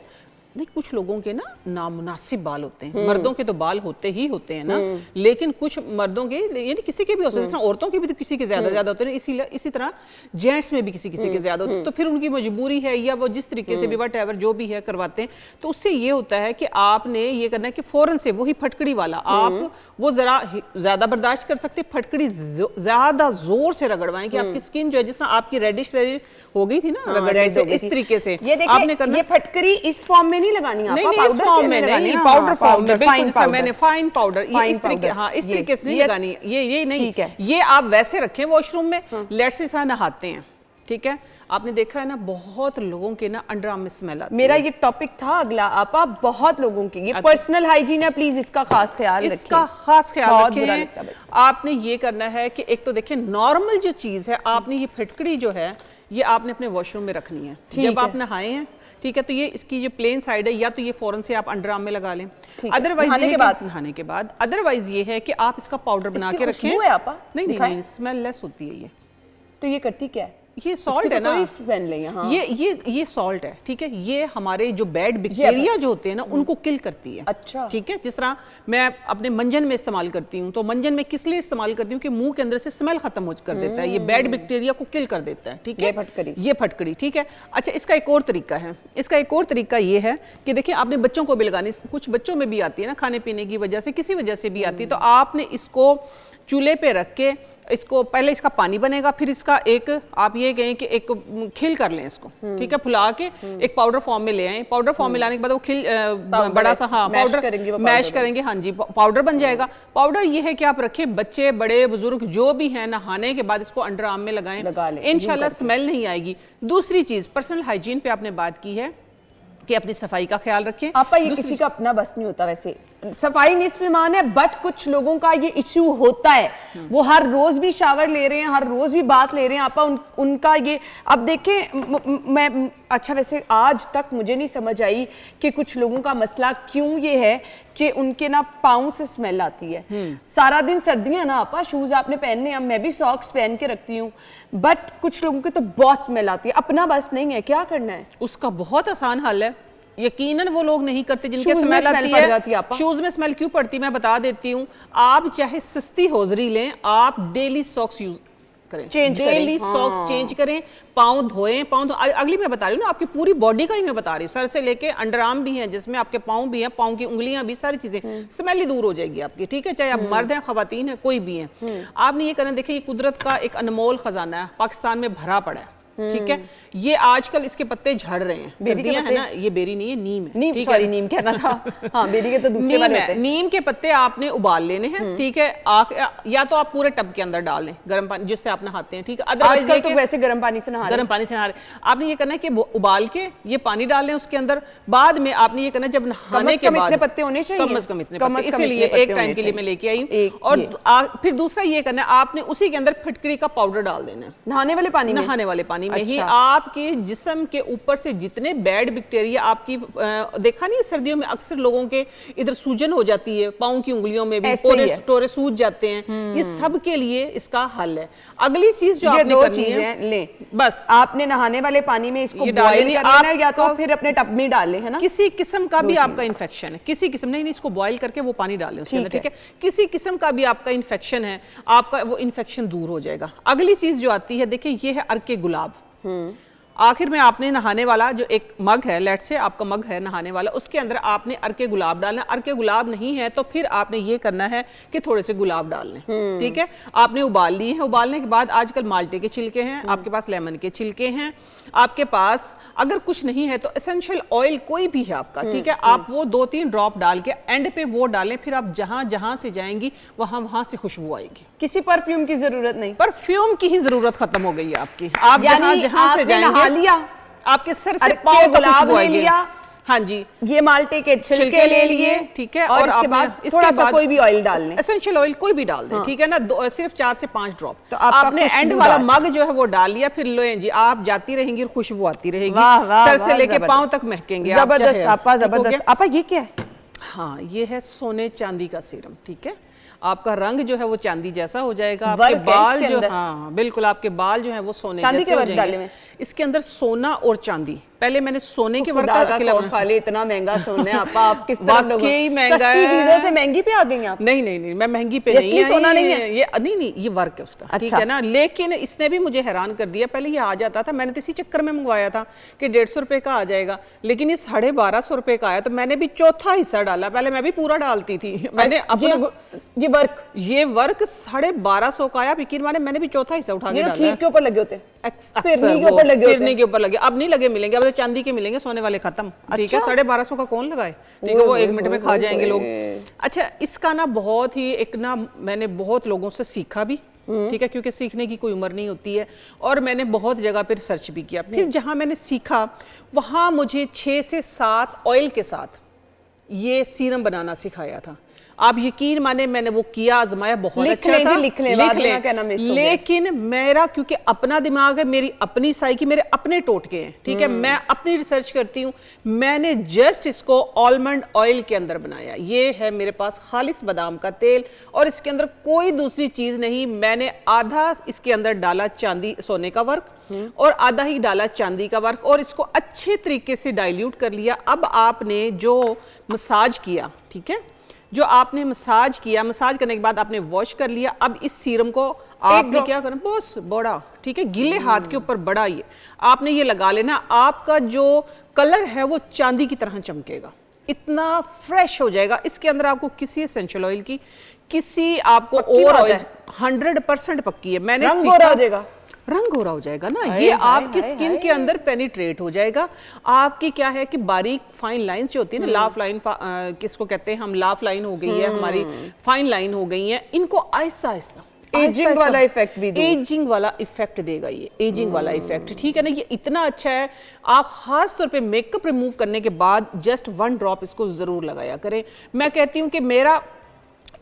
नहीं, कुछ लोगों के ना नामुनासिब बाल होते हैं, मर्दों के तो बाल होते ही होते हैं ना, लेकिन कुछ मर्दों के, यानी किसी के भी हो सकते हैं, औरतों के भी तो किसी के ज्यादा होते हैं, इसी तरह जेंट्स में भी किसी के ज्यादा होते हैं। तो फिर उनकी मजबूरी है, या वो जिस तरीके से भी वटएवर जो भी है करवाते हैं, तो उससे ये होता है कि आपने ये करना है कि फौरन से वही फटकड़ी वाला, आप वो जरा ज्यादा बर्दाश्त कर सकते, फटकड़ी ज्यादा जोर से रगड़वाएं कि आपकी स्किन जो है, जिस तरह आपकी रेडिश हो गई थी ना रगड़ने से, इस तरीके से आपने करना। ये फटकड़ी इस फॉर्म में नहीं लगानी, नहीं इस फॉर्म में नहीं, पाउडर फॉर्म में, बिल्कुल जैसा मैंने फाइन पाउडर, ये इस तरीके, हाँ इस तरीके से नहीं लगानी, ये नहीं, ये आप वैसे रखें वॉशरूम में, लेट्स से इस नहाते हैं, ठीक है। आपने देखा है ना, बहुत लोगों के ना अंडर आर्म में स्मेल आती है। मेरा ये टॉपिक था अगला, आपा बहुत लोगों की, ये पर्सनल हाइजीन है, प्लीज इसका खास ख्याल रखें, इसका खास ख्याल रखें। आपने ये करना है कि एक तो देखिए, नॉर्मल जो चीज है, आपने ये फटकड़ी जो है, ये आपने अपने वॉशरूम में रखनी है जब आप नहाए हैं, ठीक है। तो ये इसकी जो प्लेन साइड है, या तो ये फौरन से आप अंडर आर्म में लगा लें, ठीक है। अदरवाइज नहाने के बाद अदरवाइज ये है कि आप इसका पाउडर बना के रखें। खुशबू है आपा? नहीं, स्मेल लेस होती है ये। तो ये करती क्या है? ये सॉल्ट है ना, हाँ। ये सॉल्ट है, ठीक है। ये हमारे जो बैड बैक्टीरिया जो होते हैं ना उनको किल करती है। अच्छा, ठीक है। जिस तरह मैं अपने मंजन में इस्तेमाल करती हूँ, तो मंजन में किस लिए इस्तेमाल करती हूँ कि मुंह के अंदर से स्मेल खत्म हो कर देता है, ये बैड बैक्टीरिया को किल कर देता है। ठीक है, ये फटकड़ी, ठीक है। अच्छा, इसका एक और तरीका है, इसका एक और तरीका ये है कि देखिए आपने बच्चों को भी लगानी, कुछ बच्चों में भी आती है ना, खाने पीने की वजह से, किसी वजह से भी आती है, तो आपने इसको चूल्हे पे रख के इसको पहले इसका पानी बनेगा, फिर इसका एक आप ये कहें कि एक खिल कर लें इसको, ठीक है, फुला के एक पाउडर फॉर्म में ले आए। पाउडर फॉर्म में लाने के बाद वो खिल बड़ा सा, हाँ, पाउडर मैश करेंगे, हाँ जी, पाउडर बन जाएगा। पाउडर ये है कि आप रखें, बच्चे बड़े बुजुर्ग जो भी हैं, नहाने के बाद इसको अंडर आर्म में लगाएं, इंशाल्लाह स्मेल नहीं आएगी। दूसरी चीज, पर्सनल हाइजीन पे आपने बात की है कि अपनी सफाई का ख्याल रखें। आपका ये किसी का अपना बस नहीं होता, वैसे सफाई निस्फ ईमान है, बट कुछ लोगों का ये इश्यू होता है, वो हर रोज भी शावर ले रहे हैं, हर रोज भी बात ले रहे हैं। आपा उनका ये, अब देखें मैं, अच्छा वैसे आज तक मुझे नहीं समझ आई कि कुछ लोगों का मसला क्यों ये है कि उनके ना पाँव से स्मेल आती है। सारा दिन सर्दियां ना आपा, शूज आपने पहनने हैं, मैं भी सॉक्स पहन के रखती हूँ, बट कुछ लोगों की तो बहुत स्मेल आती है। अपना बस नहीं है, क्या करना है? उसका बहुत आसान हल है, यकीनन वो लोग नहीं करते जिनके स्मेल आती है। शूज में स्मेल क्यों पड़ती है मैं बता देती हूँ। आप चाहे सस्ती हौजरी लें, आप डेली सॉक्स यूज करें, डेली सॉक्स चेंज करें, पाँव धोएं, अगली मैं बता रही हूँ ना, आपकी पूरी बॉडी का ही मैं बता रही हूँ, सर से लेके अंडर आर्म भी हैं जिसमें आपके पाँव भी हैं, पाँव की उंगलियां भी, सारी चीजें, स्मेल ही दूर हो जाएगी आपकी, ठीक है, चाहे आप मर्द हैं, खवातीन हैं, कोई भी हैं। आपने ये करना, देखिए ये कुदरत का एक अनमोल खजाना है, पाकिस्तान में भरा पड़ा है, ठीक है। ये आजकल इसके पत्ते झड़ रहे हैं, सर्दियां है ना, ये बेरी नहीं है, नीम है, ठीक है, नीम कहना था, हाँ, बेरी के तो दूसरे वाले होते हैं। नीम के पत्ते आपने उबाल लेने हैं, ठीक है, या तो आप पूरे टब के अंदर डाल लें गर्म पानी जिससे आप नहाते हैं, ठीक है। अदरवाइज तो वैसे गर्म पानी से नहा रहे, आपने ये करना है कि उबाल के ये पानी डाल लें उसके अंदर। बाद में आपने ये करना है, जब नहाने के बाद पत्ते होने चाहिए, कम से कम इतने पत्ते, इसीलिए एक टाइम के लिए मैं लेके आई। और फिर दूसरा ये करना है, आपने उसी के अंदर फिटकरी का पाउडर डाल देना है, नहाने वाले पानी में ही। आपके जिस्म के ऊपर से जितने बैड बैक्टीरिया आपकी, देखा नहीं सर्दियों में अक्सर लोगों के इधर सूजन हो जाती है, पाँव की उंगलियों में भी टोरे सूज जाते हैं, ये सब के लिए इसका हल है। अगली चीज जो आपने करनी है, ले बस आपने नहाने वाले पानी में इसको बॉयल करना है, या तो फिर अपने टब में डाल लें, है ना। किसी किस्म का भी आपका इन्फेक्शन है, किसी किस्म, नहीं इसको बॉयल करके वो पानी डाल लें उसके अंदर, ठीक है। किसी किस्म का भी आपका इन्फेक्शन है, आपका वो इन्फेक्शन दूर हो जाएगा। अगली चीज जो आती है, देखिए ये है अर्के गुलाब। आखिर में आपने नहाने वाला जो एक मग है, लेट से आपका मग है नहाने वाला, उसके अंदर आपने अर्के गुलाब डालना। अर्के गुलाब नहीं है तो फिर आपने ये करना है कि थोड़े से गुलाब डाल लें, ठीक है। आपने उबाल लिए हैं, उबालने के बाद आजकल माल्टे के छिलके हैं, आपके पास लेमन के छिलके हैं, आपके पास अगर कुछ नहीं है तो एसेंशियल ऑयल कोई भी है आपका, ठीक है, आप वो 2-3 ड्रॉप डाल के एंड पे वो डालें, फिर आप जहां जहां से जाएंगी वहां से खुशबू आएगी। किसी परफ्यूम की जरूरत नहीं, परफ्यूम की ही जरूरत खत्म हो गई है आपकी। आप जहां से जाएंगे, लिया आपके सर से पांव तक खुशबू आएगी। हाँ जी, ये माल्टे के छिलके ले लिए, ठीक है, और इसके बाद कोई भी ऑयल डाल लें, एसेंशियल ऑयल कोई भी डाल दें, ठीक है ना, सिर्फ 4 से 5 ड्रॉप। तो आपने एंड वाला मग जो है वो डाल लिया, फिर लो जी, आप जाती रहेंगी और खुशबू आती रहेगी, सर से लेके पांव तक महकेंगे। जबरदस्त आपा, जबरदस्त आपा। ये क्या है? हाँ, ये है सोने चांदी का सीरम, ठीक है। आपका रंग जो है वो चांदी जैसा हो जाएगा, आपके बाल जो, हाँ बिल्कुल, आपके बाल जो है वो सोने जैसे हो जाएंगे। इसके अंदर सोना और चांदी, पहले मैंने सोने के वर्क का खाली, इतना महंगा सोना है आपा, आप किस तरह लोग महंगा है, से महंगी पे आ गई आप? नहीं, मैं महंगी पे नहीं है, सोना नहीं है ये, नहीं ये वर्क है उसका, ठीक है ना। लेकिन इसने भी मुझे हैरान कर दिया, पहले ये आ जाता था, मैंने तो इसी चक्कर में मंगवाया था कि 150 रुपए का आ जाएगा, लेकिन ये 1250 रुपए का आया, तो मैंने भी चौथा हिस्सा डाला, पहले मैं भी पूरा डालती थी, मैंने अपना ये वर्क 1250 का आया, यकीन माने मैंने भी चौथा हिस्सा उठा के डाला। खीर के ऊपर लगे होते हैं, फिरनी के ऊपर लगे, अब नहीं लगे मिलेंगे, अब तो चांदी के मिलेंगे, सोने वाले खत्म, ठीक है। 1250 का कौन लगाए, ठीक है, वो 1 मिनट में खा जाएंगे लोग। अच्छा, इसका ना बहुत ही एक ना, मैंने बहुत लोगों से सीखा भी, ठीक है, क्योंकि सीखने की कोई उम्र नहीं होती है, और मैंने बहुत जगह पर रिसर्च भी किया। फिर जहां मैंने सीखा वहां मुझे 6 से 7 ऑयल के साथ ये सीरम बनाना सिखाया था। आप यकीन माने मैंने वो किया, आजमाया, बहुत लिख अच्छा लें था, जी, लिख लें, बाद में ना कहना मिस हो गया। लेकिन मेरा क्योंकि अपना दिमाग है, मेरी अपनी साइकी, मेरे अपने टोटके हैं, ठीक है, मैं अपनी रिसर्च करती हूँ। मैंने जस्ट इसको आलमंड ऑयल के अंदर बनाया। ये है मेरे पास खालिस बादाम का तेल और इसके अंदर कोई दूसरी चीज नहीं। मैंने आधा इसके अंदर डाला चांदी सोने का वर्क और आधा ही डाला चांदी का वर्क और इसको अच्छे तरीके से डाइल्यूट कर लिया। अब आपने जो मसाज किया, ठीक है, जो आपने मसाज किया, मसाज करने के बाद आपने वॉश कर लिया। अब इस सीरम को आपने क्या करना, बस बड़ा, ठीक है, गीले हाथ के ऊपर बड़ा ये आपने ये लगा लेना। आपका जो कलर है वो चांदी की तरह चमकेगा, इतना फ्रेश हो जाएगा। इसके अंदर आपको किसी एसेंशियल ऑयल की, किसी आपको और ऑयल 100% पक्की है। मैंने रंग गोरा हो जाएगा, रंग गोरा हो जाएगा ना, ये आपकी स्किन के अंदर पेनिट्रेट हो जाएगा। आपकी क्या है कि बारीक फाइन लाइंस जो होती है ना, लाफ लाइन किसको कहते हैं हम, लाफ लाइन हो गई है हमारी, फाइन लाइन हो गई है, इनको आहिस्ता आहिस्ता एजिंग वाला इफेक्ट भी दूंगा। एजिंग वाला इफेक्ट देगा ये, एजिंग वाला इफेक्ट, ठीक है ना। ये इतना अच्छा है। आप खास तौर पे मेकअप रिमूव करने के बाद जस्ट 1 ड्रॉप इसको जरूर लगाया करें। मैं कहती हूँ कि मेरा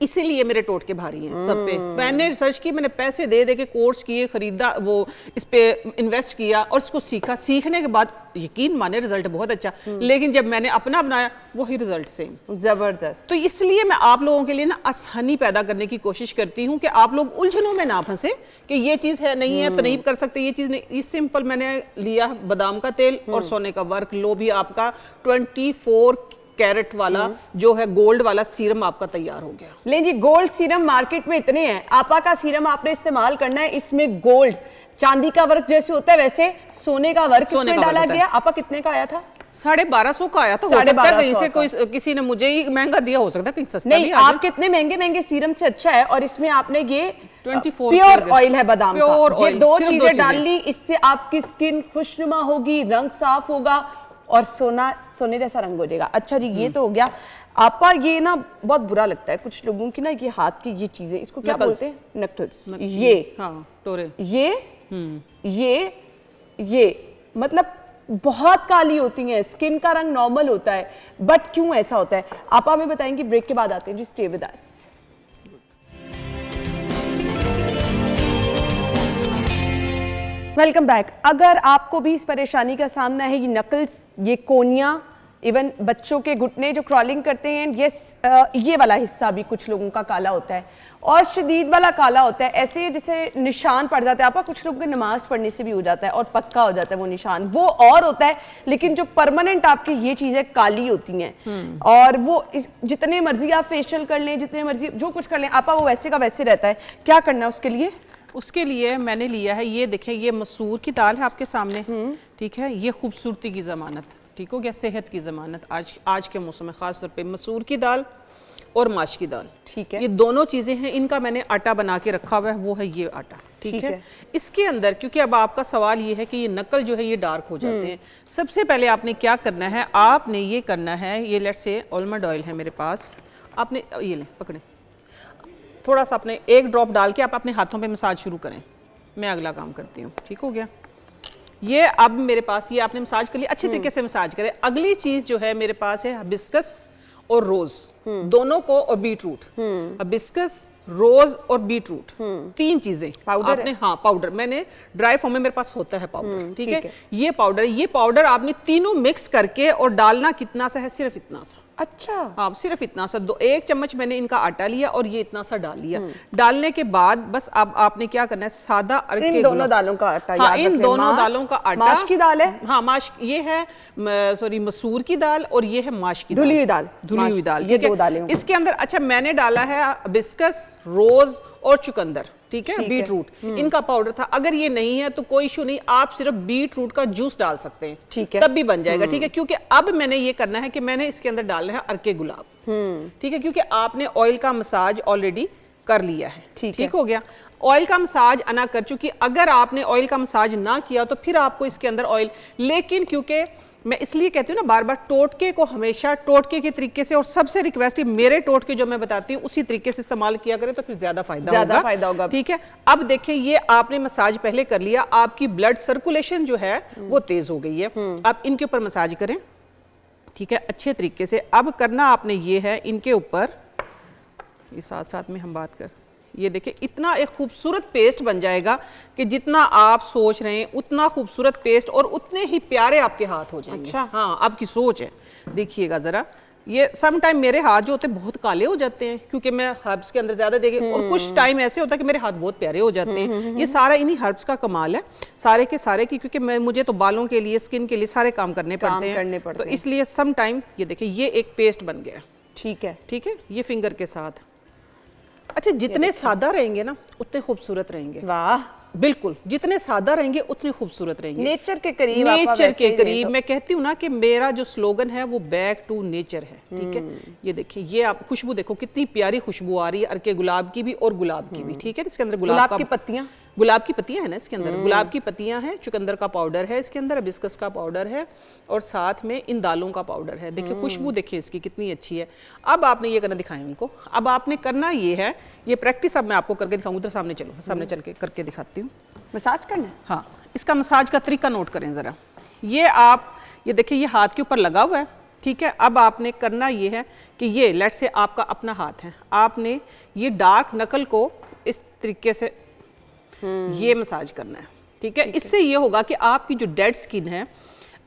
इसीलिए मेरे टोटके भारी हैं सब पे। मैंने रिसर्च की, मैंने पैसे दे दे के कोर्स किए, खरीदा, वो इस पे इन्वेस्ट किया और इसको सीखा। सीखने के बाद यकीन माने रिजल्ट बहुत अच्छा, लेकिन जब मैंने अपना बनाया वही रिजल्ट सेम, जबरदस्त। तो इसलिए मैं आप लोगों के लिए ना आसानी पैदा करने की कोशिश करती हूँ कि आप लोग उलझनों में ना फंसे कि ये चीज है नहीं है तो नहीं कर सकते, ये चीज नहीं। इस सिंपल मैंने लिया बादाम का तेल और सोने का वर्क, लो भी आपका 24 कैरेट वाला जो है गोल्ड वाला सीरम आपका तैयार हो गया। ले जी, गोल्ड सीरम मार्केट में इतने हैं, आपा का सीरम आपने इस्तेमाल करना है। इसमें गोल्ड चांदी का वर्क जैसे होता है वैसे सोने का वर्क इसमें डाला गया। आपा कितने का आया था? 1250 का आया था। 1250 कहीं से कोई किसी ने मुझे ही महंगा दिया, हो सकता है कहीं सस्ता नहीं, भी आप कितने महंगे महंगे सीरम से अच्छा है। और इसमें आपने ये 24 प्योर ऑयल है बादाम का, ये ऑयल, दो सिर्फ चीजें डाल ली, इससे आपकी स्किन खुशनुमा होगी, रंग साफ होगा और सोने जैसा रंग हो जाएगा। अच्छा जी, ये तो हो गया। आपा ये ना बहुत बुरा लगता है कुछ लोगों की ना, ये हाथ की ये चीजें, इसको क्या बोलते हैं? नकल्स। ये हाँ, टोरे, ये मतलब बहुत काली होती हैं, स्किन का रंग नॉर्मल होता है, बट क्यों ऐसा होता है? आप हमें बताएंगे। ब्रेक के बाद आते हैं जी, stay with us. Welcome back. अगर आपको भी इस परेशानी का सामना है, ये नकल्स, ये कोनियां, इवन बच्चों के घुटने जो क्रॉलिंग करते हैं, ये वाला हिस्सा भी कुछ लोगों का काला होता है और शदीद वाला काला होता है, ऐसे जैसे निशान पड़ जाता है। आपका कुछ लोगों के नमाज पढ़ने से भी हो जाता है और पक्का हो जाता है वो निशान, वो और होता है। लेकिन जो परमानेंट आपकी ये चीजें काली होती हैं और वो जितने मर्जी आप फेशियल कर लें, जितने मर्जी जो कुछ कर लें, आपका वो वैसे का वैसे रहता है। क्या करना है उसके लिए? उसके लिए मैंने लिया है, ये देखें, ये मसूर की दाल है आपके सामने, ठीक है। ये खूबसूरती की जमानत, ठीक हो गया, सेहत की जमानत आज के मौसम में खास तौर पे मसूर की दाल और माश की दाल, ठीक है। ये दोनों चीजें हैं, इनका मैंने आटा बना के रखा हुआ है, वो है ये आटा, ठीक है। इसके अंदर, क्योंकि अब आपका सवाल ये है कि ये नकल जो है ये डार्क हो जाते हैं, सबसे पहले आपने क्या करना है, आपने ये करना है, ये लेट्स से आलमंड ऑयल है मेरे पास, आपने ये ले पकड़े, थोड़ा सा अपने 1 ड्रॉप डाल के आप अपने हाथों पे मसाज शुरू करें। मैं अगला काम करती हूँ, ठीक हो गया। ये अब मेरे पास, ये आपने मसाज कर लिया, अच्छे तरीके से मसाज करें। अगली चीज जो है मेरे पास है हिबिस्कस और रोज, दोनों को, और बीट रूट। हिबिस्कस, रोज और बीट रूट, 3 चीजें पाउडर आपने, हाँ पाउडर, मैंने ड्राई फॉर्म में मेरे पास होता है पाउडर, ठीक है। ये पाउडर आपने तीनों मिक्स करके और डालना कितना सा है, सिर्फ इतना सा। अच्छा, हाँ, सिर्फ इतना सा, 1 चम्मच मैंने इनका आटा लिया और ये इतना सा डाल लिया। डालने के बाद बस अब आपने क्या करना है, सादा अरके, इन दोनों दालों का आटा, हाँ, इन दोनों दालों का आटा, माश की दाल है, हाँ माश, ये है सॉरी मसूर की दाल और ये है माश की धुली हुई दाल, धुली हुई दाल, ये 2 दालें इसके अंदर। अच्छा, मैंने डाला है हिबिस्कस, रोज और चुकंदर, ठीक है, बीट रूट, इनका पाउडर था। अगर ये नहीं है तो कोई इशू नहीं, आप सिर्फ बीट रूट का जूस डाल सकते हैं, ठीक है, तब भी बन जाएगा, ठीक है। क्योंकि अब मैंने ये करना है कि मैंने इसके अंदर डालना है अरके गुलाब, ठीक है, क्योंकि आपने ऑयल का मसाज ऑलरेडी कर लिया है, ठीक हो गया। ऑयल का मसाज अना कर चुकी, अगर आपने ऑयल का मसाज ना किया तो फिर आपको इसके अंदर ऑयल, लेकिन क्योंकि मैं इसलिए कहती हूँ ना बार बार, टोटके को हमेशा टोटके के तरीके से, और सबसे रिक्वेस्ट है मेरे टोटके जो मैं बताती हूँ उसी तरीके से इस्तेमाल किया करें तो फिर ज्यादा फायदा होगा, ठीक है। अब देखें, ये आपने मसाज पहले कर लिया, आपकी ब्लड सर्कुलेशन जो है वो तेज हो गई है। अब इनके ऊपर मसाज करें, ठीक है, अच्छे तरीके से। अब करना आपने ये है, इनके ऊपर ये साथ साथ में हम बात कर, ये देखिए इतना एक खूबसूरत पेस्ट बन जाएगा कि जितना आप सोच रहे हैं उतना खूबसूरत पेस्ट और उतने ही प्यारे आपके हाथ हो जाएंगे। अच्छा। हाँ, आपकी सोच है। देखिएगा जरा, ये सम टाइम मेरे हाथ जो होते हैं बहुत काले हो जाते हैं क्योंकि मैं हर्ब्स के अंदर ज्यादा देखे, और कुछ टाइम ऐसे होता है कि मेरे हाथ बहुत प्यारे हो जाते हैं। ये सारा इन्हीं हर्ब्स का कमाल है, सारे के सारे की, क्योंकि मुझे तो बालों के लिए, स्किन के लिए सारे काम करने पड़ते हैं, तो इसलिए सम टाइम ये देखिए ये एक पेस्ट बन गया। ठीक है, ठीक है, ये फिंगर के साथ। अच्छा, जितने सादा रहेंगे ना उतने खूबसूरत रहेंगे। वाह, बिल्कुल, जितने सादा रहेंगे उतने खूबसूरत रहेंगे। नेचर के करीब, नेचर के करीब। मैं कहती हूँ ना कि मेरा जो स्लोगन है वो बैक टू नेचर है। ठीक है, ये देखिए, ये आप खुशबू देखो कितनी प्यारी खुशबू आ रही है, अर्के गुलाब की भी और गुलाब की भी। ठीक है, इसके अंदर गुलाब की पत्तियां, गुलाब की पत्तियां है ना इसके अंदर, गुलाब की पत्तियां हैं, चुकंदर का पाउडर है इसके अंदर, हिबिस्कस का पाउडर है, और साथ में इन दालों का पाउडर है। देखिए खुशबू देखिए इसकी कितनी अच्छी है। अब आपने ये करना, दिखाएं उनको, अब आपने करना ये है, ये प्रैक्टिस अब मैं आपको करके दिखाऊंगा। उधर सामने चलो, सामने चल के करके दिखाती हूँ। मसाज करना है? हाँ, इसका मसाज का तरीका नोट करें जरा। ये आप, ये देखिए ये हाथ के ऊपर लगा हुआ है। ठीक है, अब आपने करना ये है कि ये लेट से आपका अपना हाथ है, आपने ये डार्क नकल को इस तरीके से ये मसाज करना है। ठीक है, इससे ये होगा कि आपकी जो डेड स्किन है,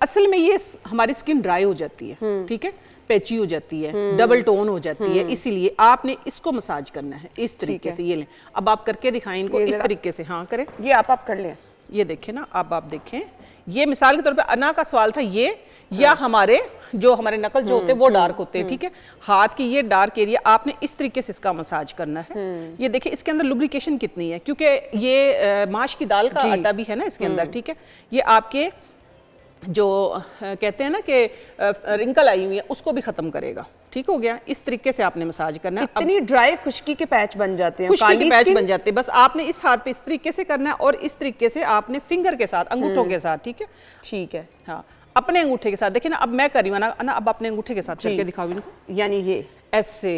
असल में ये हमारी स्किन ड्राई हो जाती है। ठीक है, पैची हो जाती है, डबल टोन हो जाती है, इसीलिए आपने इसको मसाज करना है इस तरीके से। ये लें, अब आप करके दिखाएं इनको इस तरीके से। हाँ करें, ये आप कर लें। ये देखें ना, अब आप देखें, ये मिसाल के तौर पे अना का सवाल था ये, या हमारे जो हमारे नकल जो होते हैं वो डार्क होते हैं। ठीक है, हाथ की ये डार्क एरिया आपने इस तरीके से इसका मसाज करना है। ये देखिए इसके अंदर लुब्रिकेशन कितनी है, क्योंकि ये माश की दाल का आटा भी है ना इसके अंदर। ठीक है, ये आपके जो कहते हैं ना कि रिंकल आई हुई है उसको भी खत्म करेगा। ठीक हो गया, इस तरीके से आपने मसाज करना है। इतनी ड्राई खुश्की के पैच बन जाते हैं, खुश्की के पैच बन जाते हैं। बस आपने इस हाथ पे इस तरीके से करना है और इस तरीके से आपने फिंगर के साथ, अंगूठों के साथ। ठीक है, ठीक है, हाँ, अपने अंगूठे के साथ। देखिए ना, अब मैं कर रही हूँ ना, अब अपने अंगूठे के साथ करके दिखाओ इनको, यानी ये ऐसे,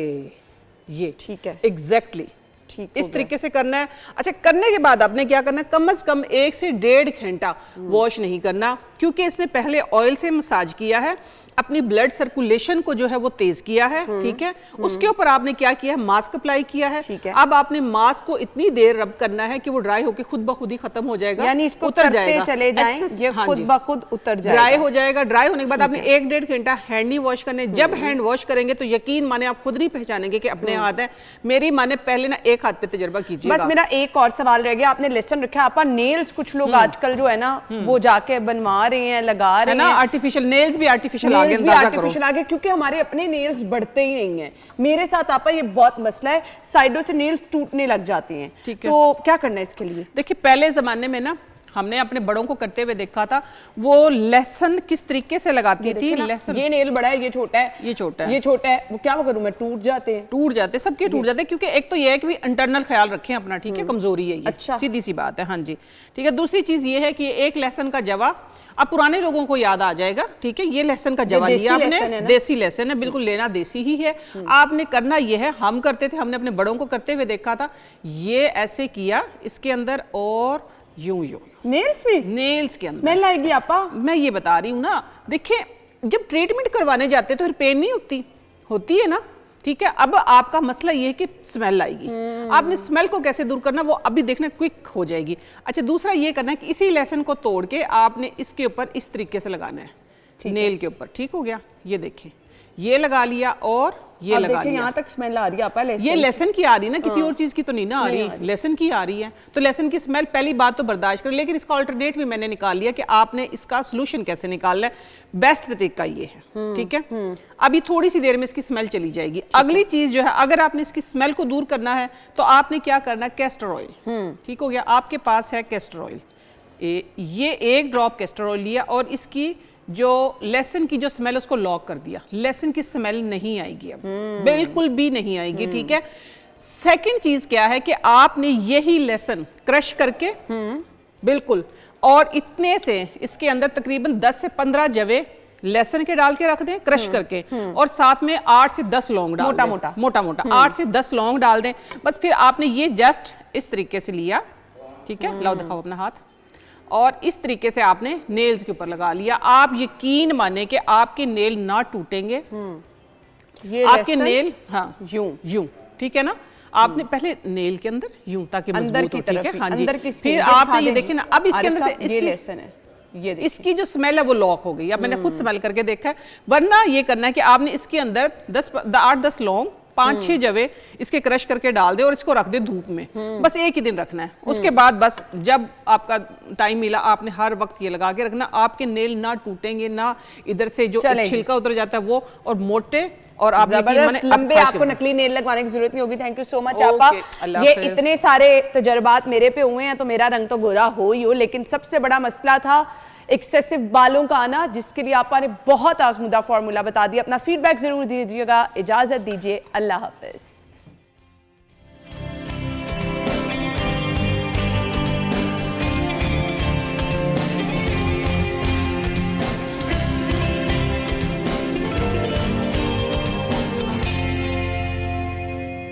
ये ठीक है, एग्जैक्टली ठीक इस तरीके से करना है। अच्छा, करने के बाद आपने क्या करना है, कम से कम 1 से 1.5 घंटा वॉश नहीं करना, क्योंकि इसने पहले ऑयल से मसाज किया है, अपनी ब्लड सर्कुलेशन को जो है वो तेज किया है। ठीक है, उसके ऊपर आपने क्या किया है, मास्क अप्लाई किया है। अब आपने मास्क को इतनी देर रब करना है कि वो ड्राई होकर खुद ब खुद ही खत्म हो जाएगा, यानी इसको उतर जाएगा, चले जाएं, ये खुद ब खुद उतर जाएगा, ड्राई हो जाएगा। ड्राई होने के बाद आपने 1-1.5 घंटा हैंड नहीं वॉश करने। जब हैंड वॉश करेंगे तो यकीन माने आप खुद नहीं पहचानेंगे कि अपने हाथ है। मेरी माने पहले ना एक हाथ पे तजर्बा कीजिएगा। बस मेरा एक और सवाल रह गया, आपने लेसन रखा, आपा नेल्स कुछ लोग आजकल जो है ना वो जाके बनवा रहे हैं, लगा रहे हैं ना, आर्टिफिशियल नेल्स भी आर्टिफिशियल आ गए, अंदाजा करो। आगे, क्योंकि हमारे अपने नेल्स बढ़ते ही नहीं हैं। मेरे साथ आपा ये बहुत मसला है, साइडों से नेल्स टूटने लग जाती हैं। तो क्या करना है इसके लिए? देखिए, पहले जमाने में ना हमने अपने बड़ों को करते हुए देखा था, वो लहसुन किस तरीके से लगाती थी। लहसुन, ये नेल बड़ा है, ये छोटा है, ये छोटा है, ये छोटा है, वो क्या करूं मैं, टूट जाते हैं, सबके टूट जाते हैं। क्योंकि एक तो ये है कि इंटरनल ख्याल रखें अपना। ठीक है, कमजोरी है ये। अच्छा, सीधी सी बात है। हाँ जी, ठीक है। दूसरी चीज ये है कि एक लहसुन का जवा, अब पुराने लोगों को याद आ जाएगा। ठीक है, ये लहसुन का जवा लिया आपने, देसी लहसुन है, बिल्कुल लेना देसी ही है। आपने करना ये है, हम करते थे, हमने अपने बड़ों को करते हुए देखा था, ये ऐसे किया इसके अंदर, और यूं यूं नेल्स में, नेल्स के अंदर स्मेल आएगी आपा। मैं ये बता रही हूँ ना, देखिए जब ट्रीटमेंट करवाने जाते तो फिर पेन नहीं होती है ना। ठीक है, अब आपका मसला ये है कि स्मेल आएगी। आपने स्मेल को कैसे दूर करना, वो अभी देखना, क्विक हो जाएगी। अच्छा, दूसरा ये करना है कि इसी लहसुन को तोड़ के आपने इसके ऊपर इस तरीके से लगाना है, नेल के ऊपर। ठीक हो गया, ये देखें, ये लगा लिया और ये लगा लिया। यहाँ तक स्मेल आ रही है, ये लहसुन की आ रही है ना, किसी और चीज की तो नहीं ना आ रही, लहसुन की आ रही है। तो लहसुन की स्मेल पहली बात तो बर्दाश्त करें, लेकिन इसका अल्टरनेट भी मैंने निकाल लिया कि आपने इसका सोल्यूशन कैसे निकालना है। बेस्ट तरीका ये है। ठीक है, अभी थोड़ी सी देर में इसकी स्मेल चली जाएगी। अगली चीज जो है, अगर आपने इसकी स्मेल को दूर करना है तो आपने क्या करना है, कैस्टर ऑयल। ठीक हो गया, आपके पास है कैस्टर ऑयल, ये 1 ड्रॉप कैस्टर ऑयल लिया और इसकी जो लहसुन की जो स्मेल है उसको लॉक कर दिया। लहसुन की स्मेल नहीं आएगी, अब बिल्कुल भी नहीं आएगी। ठीक है, सेकंड चीज क्या है कि आपने यही लहसुन क्रश करके बिल्कुल, और इतने से इसके अंदर तकरीबन 10 से 15 जवे लहसुन के डाल के रख दें क्रश करके, और साथ में 8 से 10 लौंग डाल दें, मोटा 8 से 10 लौंग डाल दें। बस फिर आपने ये जस्ट इस तरीके से लिया। ठीक है, लाओ दिखाओ अपना हाथ, और इस तरीके से आपने नेल्स के ऊपर लगा लिया। आप यकीन माने कि आपके नेल ना टूटेंगे। ये आपके नेल, हाँ, यूं ठीक है ना। आपने पहले नेल के अंदर यूं ताकि अंदर मजबूत की हो, ठीक तरफ है, ही, हाँ जी। अंदर की skin फिर पे आपने खा ये देंगे। देखिए ना, अब इसके अंदर से आरिफ साहब, ये लेसन है, ये देखिए। इसकी जो स्मेल है वो लॉक हो गई। अब मैंने खुद स्मेल करके देखा है। वरना ये करना है कि आपने इसके अंदर 8-10 लौंग, 5-6 जवे इसके क्रश करके डाल दे और इसको रख दे धूप में। बस एक ही दिन रखना है। उसके बाद बस जब आपका टाइम मिला आपने हर वक्त ये लगा के रखना। आपके नेल ना टूटेंगे, ना इधर से जो छिलका उतर जाता है वो, और मोटे और आप जबरदस्त लंबे, आपको नकली नेल लगवाने की जरूरत नहीं होगी। थैंक यू सो मच आपा। ये इतने सारे तजर्बात मेरे पे हुए हैं तो मेरा रंग तो गोरा हो ही हो, लेकिन सबसे बड़ा मसला था एक्सेसिव बालों का आना, जिसके लिए आपा ने बहुत आजमूदा फॉर्मूला बता दिया। अपना फीडबैक जरूर दीजिएगा। इजाजत दीजिए, अल्लाह हाफिज।